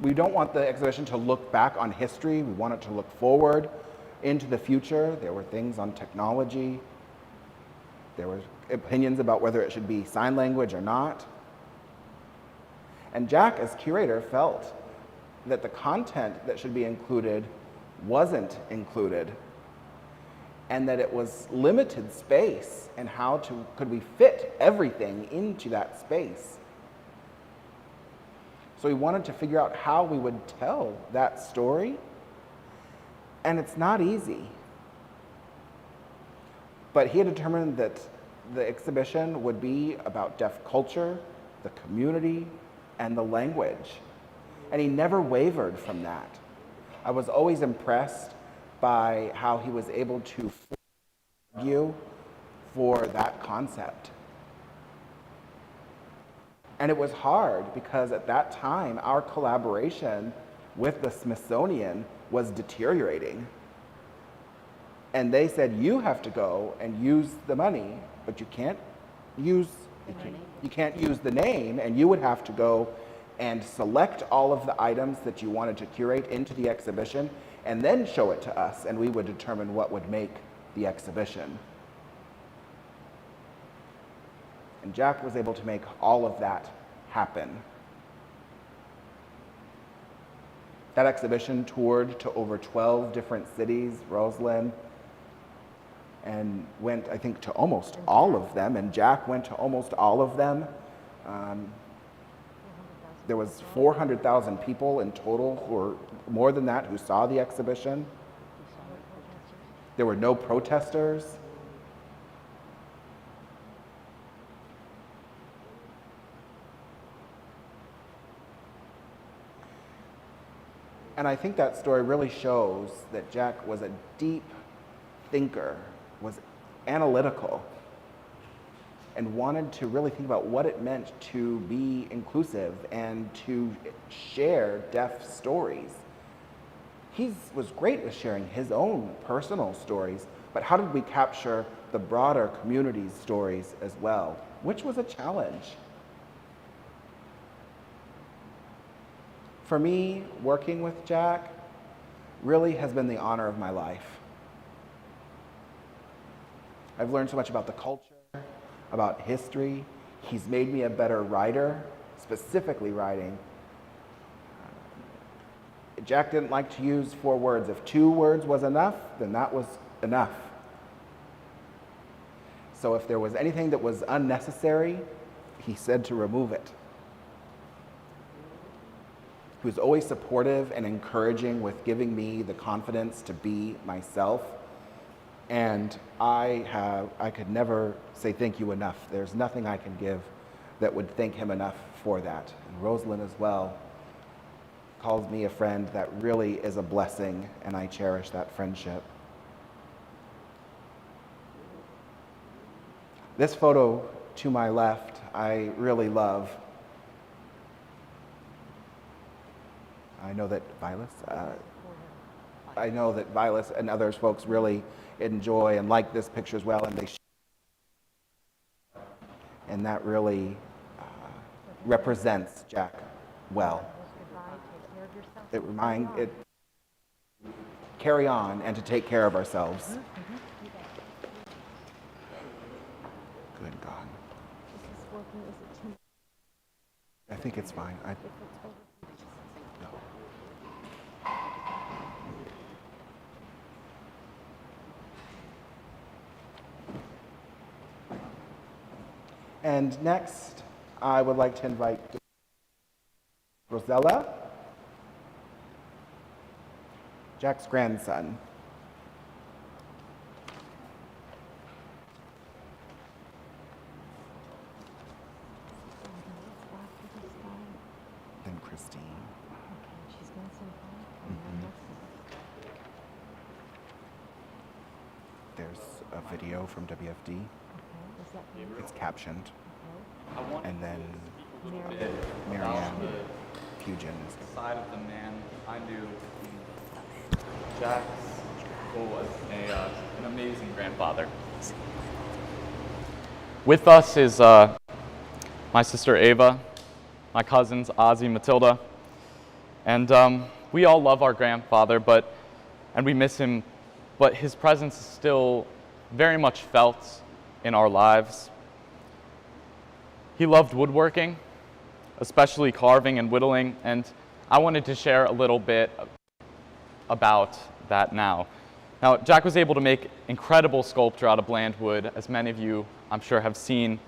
We don't want the exhibition to look back on history. We want it to look forward into the future. There were things on technology. There were opinions about whether it should be sign language or not. And Jack, as curator, felt that the content that should be included wasn't included, and that it was limited space, and could we fit everything into that space. So we wanted to figure out how we would tell that story, and it's not easy. But he had determined that the exhibition would be about deaf culture, the community, and the language. And he never wavered from that. I was always impressed by how he was able to argue for that concept. And it was hard because at that time, our collaboration with the Smithsonian was deteriorating. And they said, you have to go and use the money, but you can't use the name, and you would have to go and select all of the items that you wanted to curate into the exhibition and then show it to us, and we would determine what would make the exhibition. And Jack was able to make all of that happen. That exhibition toured to over 12 different cities, Rosalind, and went, I think, to almost all of them, and Jack went to almost all of them. There was 400,000 people in total, or more than that, who saw the exhibition. There were no protesters. And I think that story really shows that Jack was a deep thinker, was analytical, and wanted to really think about what it meant to be inclusive and to share deaf stories. He was great with sharing his own personal stories, but how did we capture the broader community's stories as well, which was a challenge. For me, working with Jack really has been the honor of my life. I've learned so much about the culture, about history. He's made me a better writer, specifically writing. Jack didn't like to use 4 words. If 2 words was enough, then that was enough. So if there was anything that was unnecessary, he said to remove it. He was always supportive and encouraging with giving me the confidence to be myself. And I could never say thank you enough. There's nothing I can give that would thank him enough for that. And Rosalind as well calls me a friend. That really is a blessing, and I cherish that friendship. This photo to my left, I really love. I know that Vilas and others folks really enjoy and like this picture as well, and and that really represents Jack well. It carry on and to take care of ourselves. Good God. I think it's fine. No. And next, I would like to invite Rosella, Jack's grandson. Then Christine. There's a video from WFD. Okay, is that It's captioned. okay? And then Marianne. Marianne Pugins. Side of the man I knew. Jack was an amazing grandfather. With us is my sister Ava, my cousins Ozzy, Matilda, and we all love our grandfather, and we miss him, but his presence is still very much felt in our lives. He loved woodworking, especially carving and whittling, and I wanted to share a little bit about that now. Now, Jack was able to make incredible sculpture out of bland wood, as many of you, I'm sure, have seen,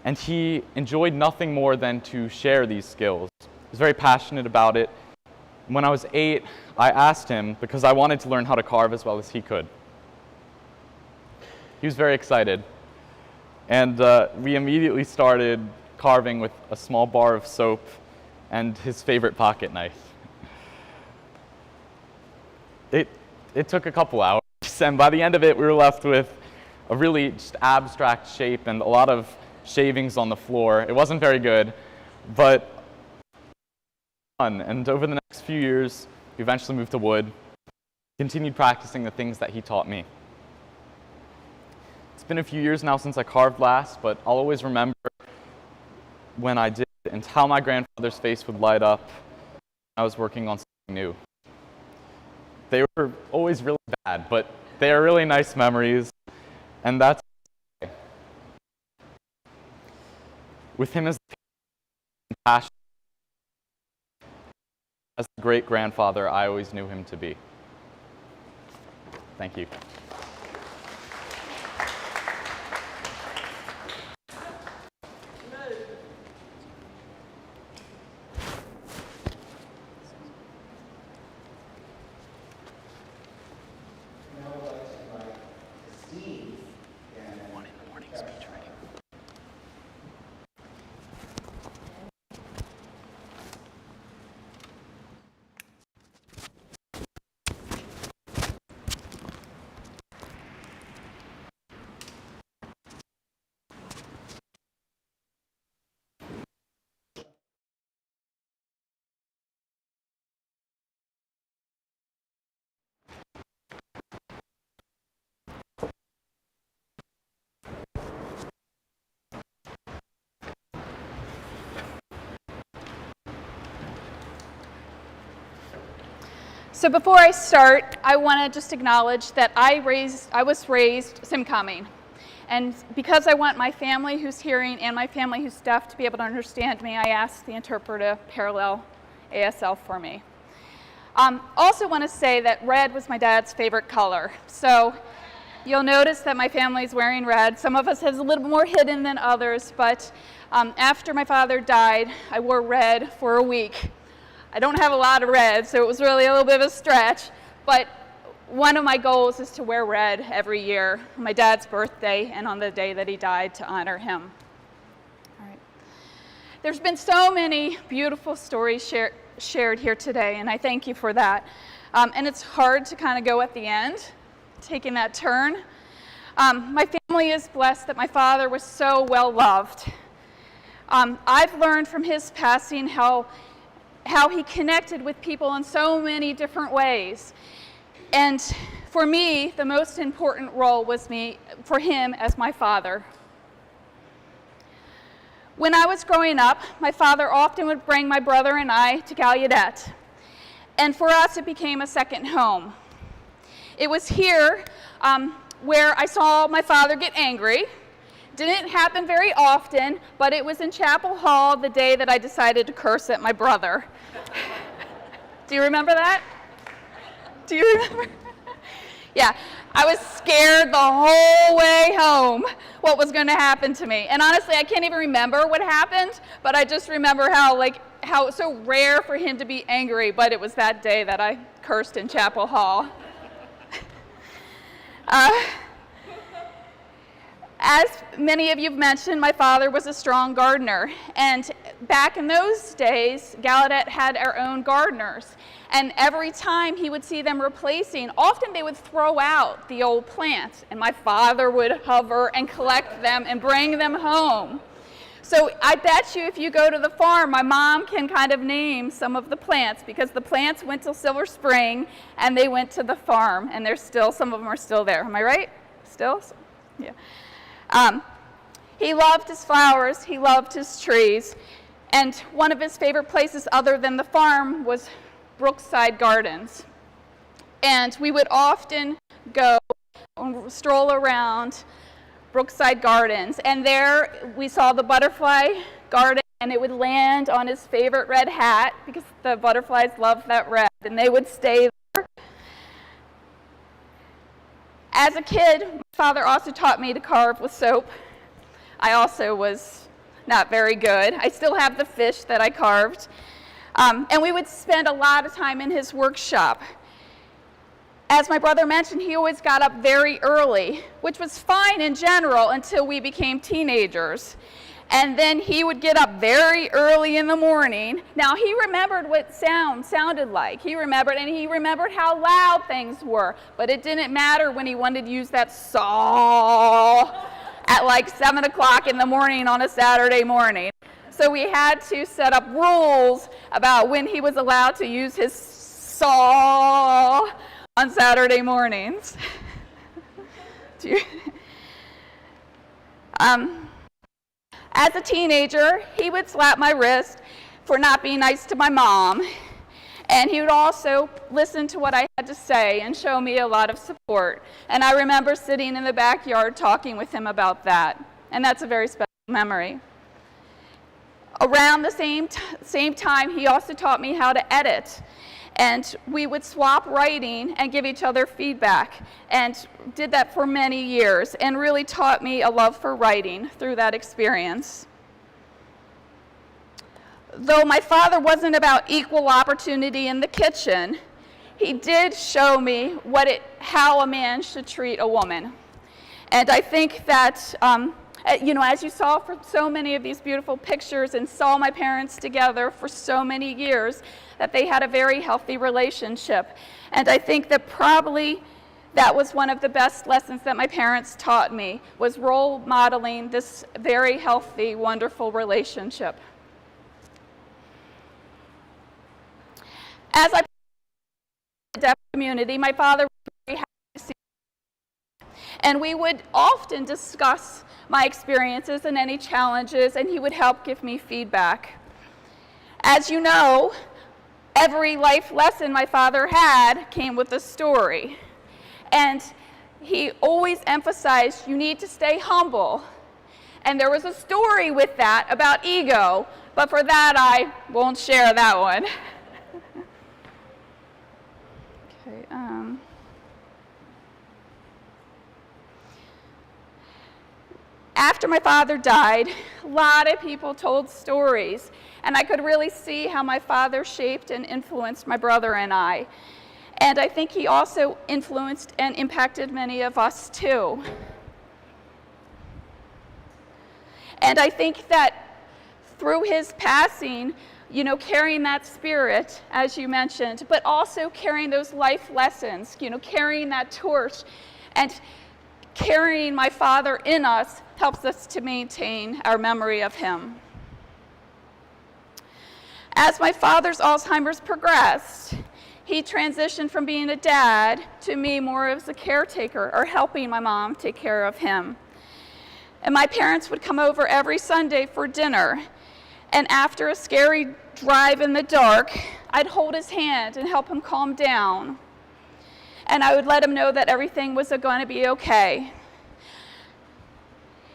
and he enjoyed nothing more than to share these skills. He was very passionate about it. When I was 8, I asked him because I wanted to learn how to carve as well as he could. He was very excited, and we immediately started carving with a small bar of soap and his favorite pocket knife. It took a couple hours, and by the end of it, we were left with a really just abstract shape and a lot of shavings on the floor. It wasn't very good, but fun. And over the next few years, we eventually moved to wood, continued practicing the things that he taught me. It's been a few years now since I carved last, but I'll always remember when I did and how my grandfather's face would light up when I was working on something new. They were always really bad, but they are really nice memories, and that's okay. With him as the passion, as the great grandfather I always knew him to be. Thank you. So before I start, I want to just acknowledge that I was raised Simcoming. And because I want my family who's hearing and my family who's deaf to be able to understand me, I asked the interpreter to parallel ASL for me. Also want to say that red was my dad's favorite color. So you'll notice that my family's wearing red. Some of us has a little more hidden than others, but after my father died, I wore red for a week. I don't have a lot of red, so it was really a little bit of a stretch, but one of my goals is to wear red every year on my dad's birthday and on the day that he died to honor him. All right. There's been so many beautiful stories shared here today, and I thank you for that. And it's hard to kind of go at the end, taking that turn. My family is blessed that my father was so well loved. I've learned from his passing how he connected with people in so many different ways. And for me, the most important role was for him as my father. When I was growing up, my father often would bring my brother and I to Gallaudet. And for us, it became a second home. It was here where I saw my father get angry. Didn't happen very often, but it was in Chapel Hall the day that I decided to curse at my brother. Do you remember that? Do you remember? Yeah, I was scared the whole way home what was going to happen to me. And honestly, I can't even remember what happened, but I just remember how it was so rare for him to be angry, but it was that day that I cursed in Chapel Hall. As many of you have mentioned, my father was a strong gardener. And back in those days, Gallaudet had our own gardeners. And every time he would see them replacing, often they would throw out the old plants. And my father would hover and collect them and bring them home. So I bet you if you go to the farm, my mom can kind of name some of the plants, because the plants went to Silver Spring and they went to the farm, and they're still, some of them are still there. Am I right? Still? Yeah. He loved his flowers, he loved his trees, and one of his favorite places other than the farm was Brookside Gardens. And we would often go and stroll around Brookside Gardens, and there we saw the butterfly garden, and it would land on his favorite red hat, because the butterflies love that red, and they would stay there. As a kid, my father also taught me to carve with soap. I also was not very good. I still have the fish that I carved. And we would spend a lot of time in his workshop. As my brother mentioned, he always got up very early, which was fine in general until we became teenagers. And then he would get up very early in the morning. Now, he remembered what sound sounded like. He remembered, and he remembered how loud things were. But it didn't matter when he wanted to use that saw at like 7 o'clock in the morning on a Saturday morning. So we had to set up rules about when he was allowed to use his saw on Saturday mornings. As a teenager, he would slap my wrist for not being nice to my mom, and he would also listen to what I had to say and show me a lot of support. And I remember sitting in the backyard talking with him about that, and that's a very special memory. Around the same time, he also taught me how to edit. And we would swap writing and give each other feedback, and did that for many years, and really taught me a love for writing through that experience. Though my father wasn't about equal opportunity in the kitchen, he did show me how a man should treat a woman. And I think that, as you saw for so many of these beautiful pictures and saw my parents together for so many years, that they had a very healthy relationship. And I think that probably that was one of the best lessons that my parents taught me, was role modeling this very healthy, wonderful relationship. As I in the deaf community, my father was very happy to see me. And we would often discuss my experiences and any challenges, and he would help give me feedback. As you know, every life lesson my father had came with a story. And he always emphasized, you need to stay humble. And there was a story with that about ego, but for that I won't share that one. Okay. After my father died, a lot of people told stories, and I could really see how my father shaped and influenced my brother and I. And I think he also influenced and impacted many of us too. And I think that through his passing, carrying that spirit, as you mentioned, but also carrying those life lessons, carrying that torch, and carrying my father in us helps us to maintain our memory of him. As my father's Alzheimer's progressed, he transitioned from being a dad to me more as a caretaker, or helping my mom take care of him. And my parents would come over every Sunday for dinner. And after a scary drive in the dark, I'd hold his hand and help him calm down. And I would let him know that everything was going to be okay.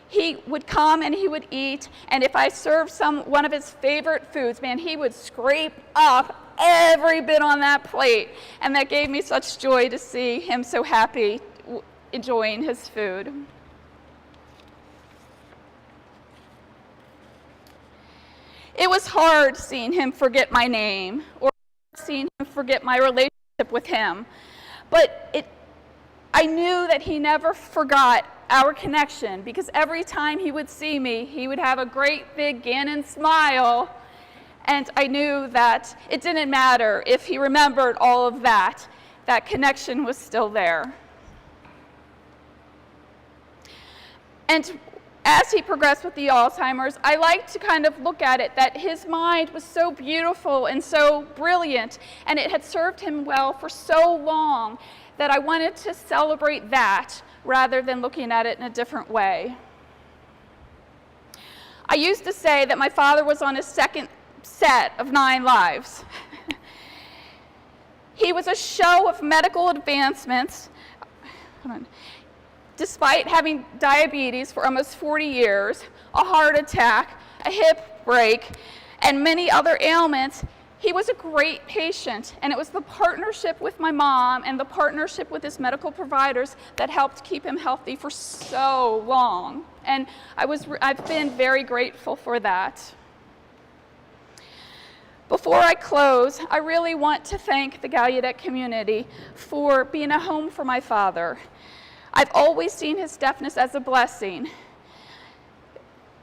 He would come and he would eat, and if I served one of his favorite foods, man, he would scrape up every bit on that plate. And that gave me such joy to see him so happy enjoying his food. It was hard seeing him forget my name, or seeing him forget my relationship with him. But I knew that he never forgot our connection, because every time he would see me, he would have a great big Gannon smile, and I knew that it didn't matter if he remembered all of that, that connection was still there. And as he progressed with the Alzheimer's, I like to kind of look at it that his mind was so beautiful and so brilliant, and it had served him well for so long that I wanted to celebrate that rather than looking at it in a different way. I used to say that my father was on his second set of 9 lives. He was a show of medical advancements. Despite having diabetes for almost 40 years, a heart attack, a hip break, and many other ailments, he was a great patient, and it was the partnership with my mom and the partnership with his medical providers that helped keep him healthy for so long. And I've been very grateful for that. Before I close, I really want to thank the Gallaudet community for being a home for my father. I've always seen his deafness as a blessing.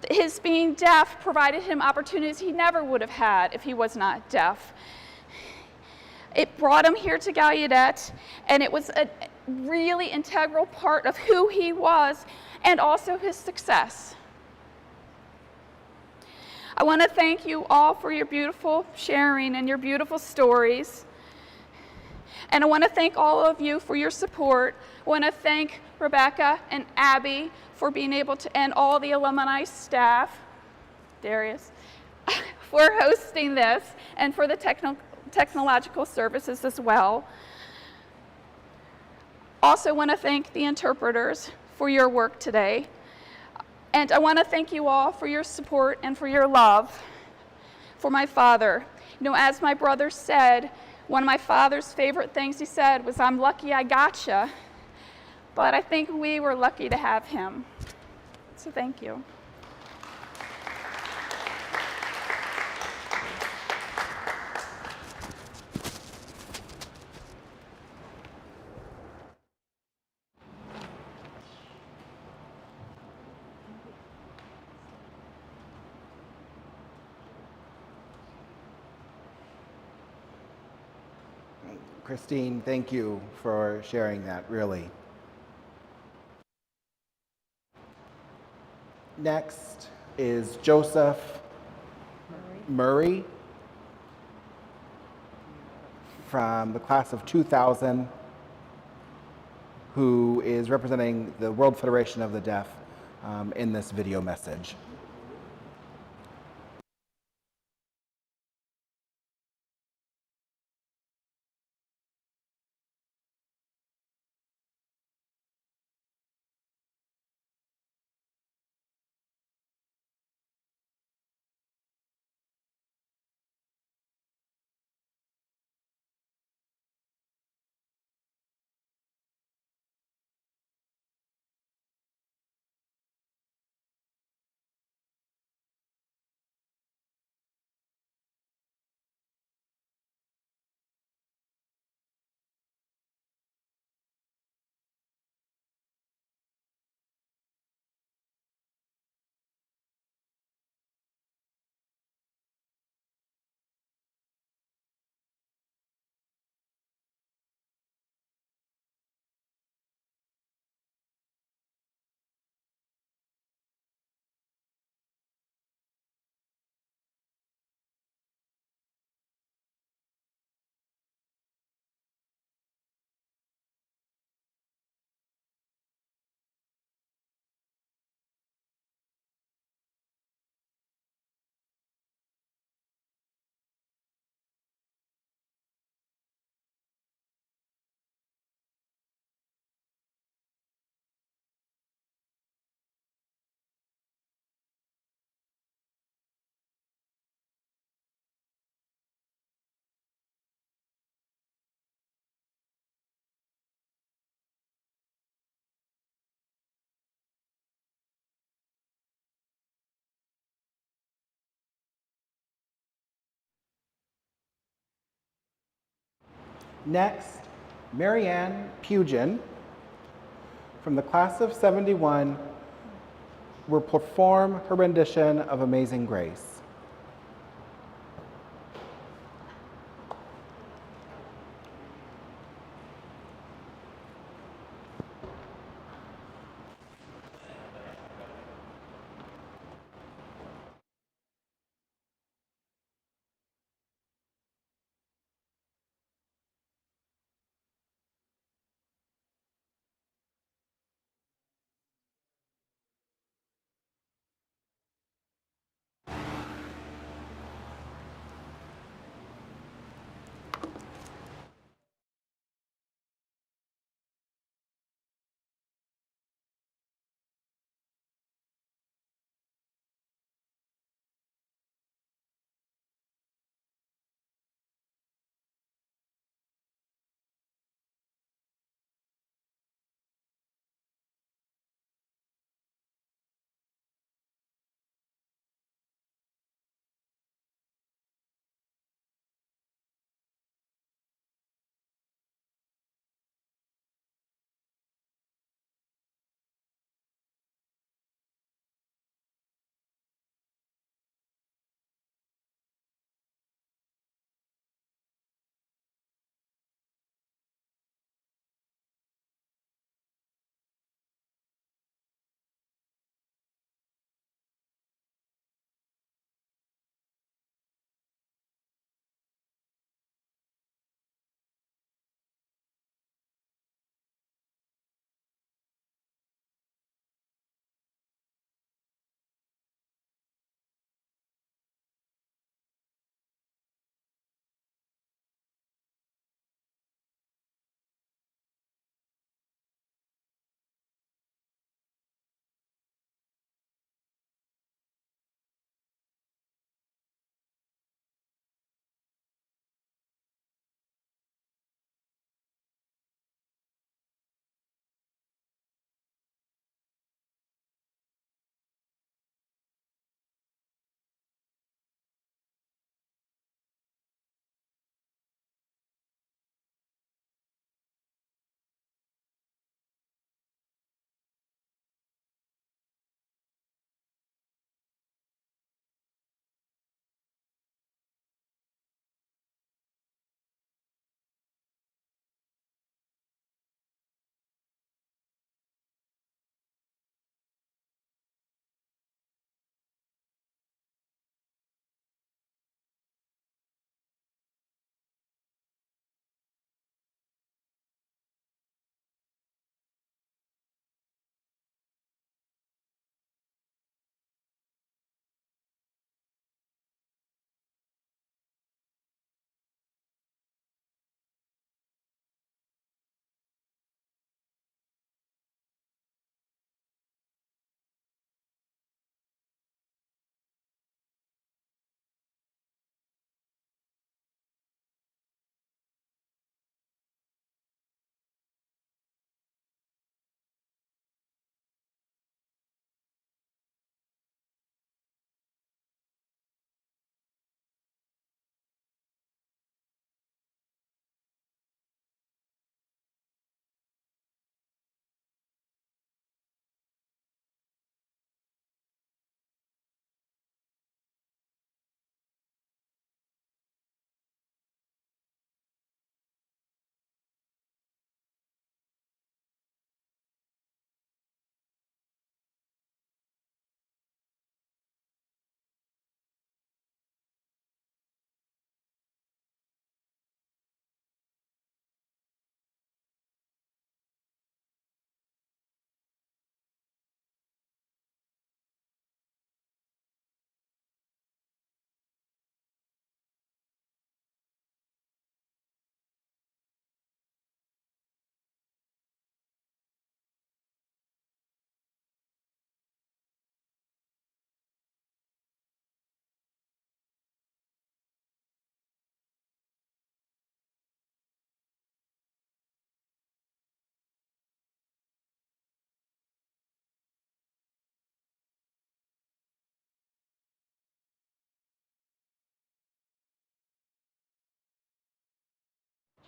His being deaf provided him opportunities he never would have had if he was not deaf. It brought him here to Gallaudet, and it was a really integral part of who he was and also his success. I want to thank you all for your beautiful sharing and your beautiful stories. And I want to thank all of you for your support. I want to thank Rebecca and Abby for being able to, and all the alumni staff, Darius, for hosting this, and for the technological services as well. Also want to thank the interpreters for your work today. And I want to thank you all for your support and for your love for my father. You know, as my brother said, one of my father's favorite things he said was, "I'm lucky I gotcha." But I think we were lucky to have him. So thank you. Christine, thank you for sharing that, really. Next is Joseph Murray from the class of 2000, who is representing the World Federation of the Deaf in this video message. Next, Marianne Pugin, from the class of 71 will perform her rendition of Amazing Grace.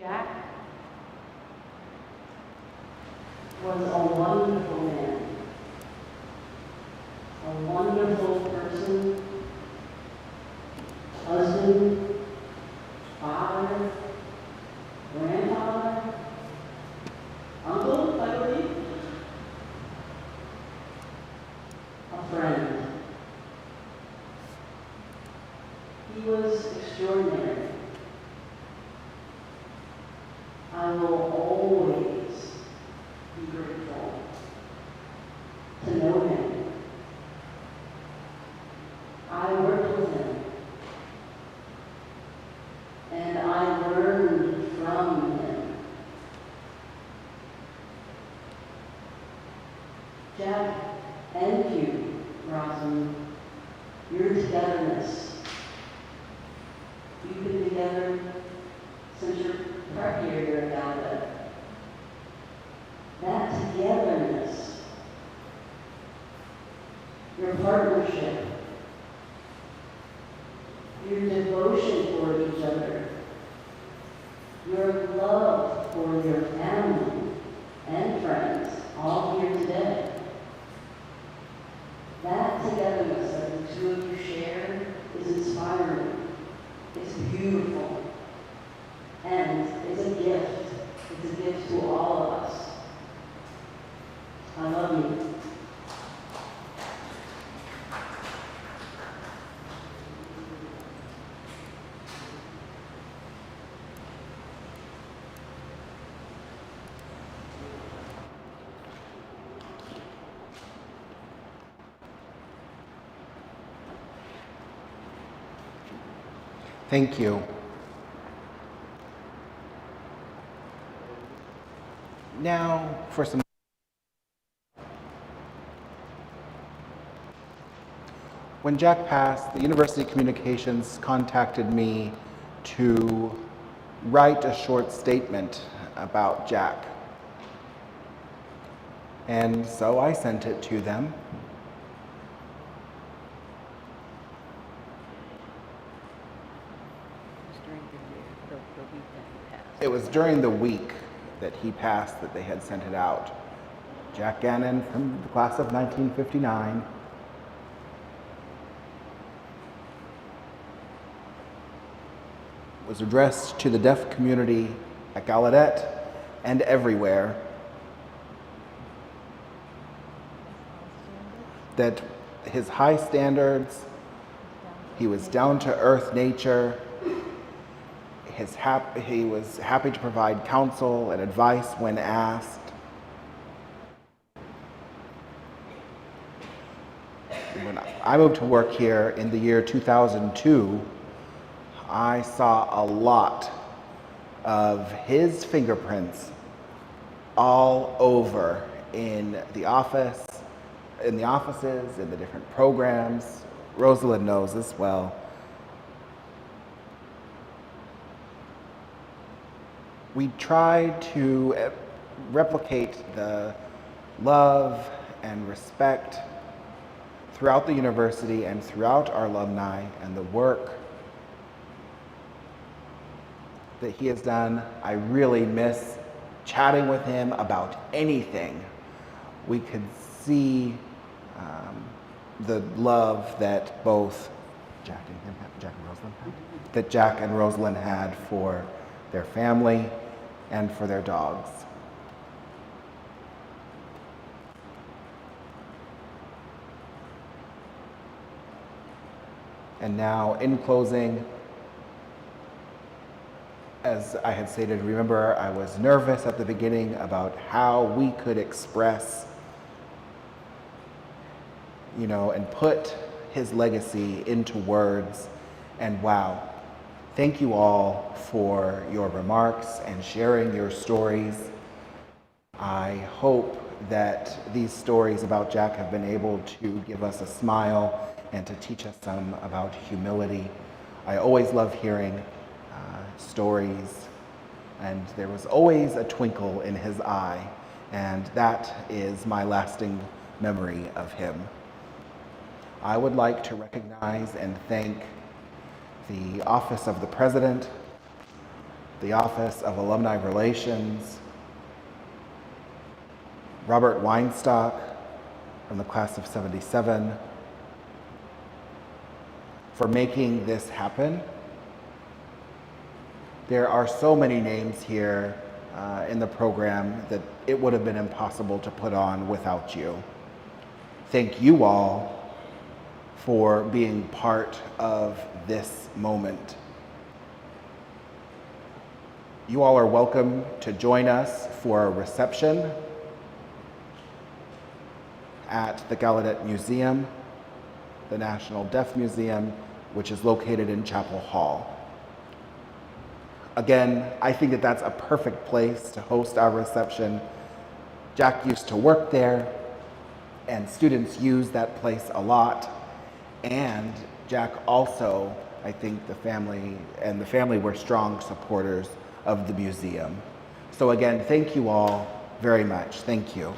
Jack? was a wonderful man, a wonderful person, husband, father, grandfather, uncle, I believe, a friend. He was extraordinary. I will always be grateful to know him. I worked with him, and I learned from him. Jack and you, Rosin, your togetherness. You've been together since your prep year here at Alba. That togetherness, your partnership, your devotion for each other, your love for your family and friends, all here today. That togetherness that the two of you share is inspiring. It's beautiful. And it's a gift. It's a gift to all of us. I love you. Thank you. Now for some. When Jack passed, the University Communications contacted me to write a short statement about Jack. And so I sent it to them. It was during the week that he passed that they had sent it out. Jack Gannon from the class of 1959. Was addressed to the deaf community at Gallaudet and everywhere. That his high standards, he was down to earth nature, he was happy to provide counsel and advice when asked. When I moved to work here in the year 2002, I saw a lot of his fingerprints all over in the offices, in the different programs. Rosalind knows as well. We tried to replicate the love and respect throughout the university and throughout our alumni and the work that he has done. I really miss chatting with him about anything. We could see the love that both Jack and Rosalind had for their family and for their dogs. And now, in closing, as I had stated, remember, I was nervous at the beginning about how we could express, and put his legacy into words. And wow, thank you all for your remarks and sharing your stories. I hope that these stories about Jack have been able to give us a smile and to teach us some about humility. I always love hearing stories, and there was always a twinkle in his eye, and that is my lasting memory of him. I would like to recognize and thank the Office of the President, the Office of Alumni Relations, Robert Weinstock from the class of 77, for making this happen. There are so many names here in the program that it would have been impossible to put on without you. Thank you all for being part of this moment. You all are welcome to join us for a reception at the Gallaudet Museum, the National Deaf Museum, which is located in Chapel Hall. Again, I think that that's a perfect place to host our reception. Jack used to work there, and students use that place a lot. And Jack also, I think the family were strong supporters of the museum. So again, thank you all very much. Thank you.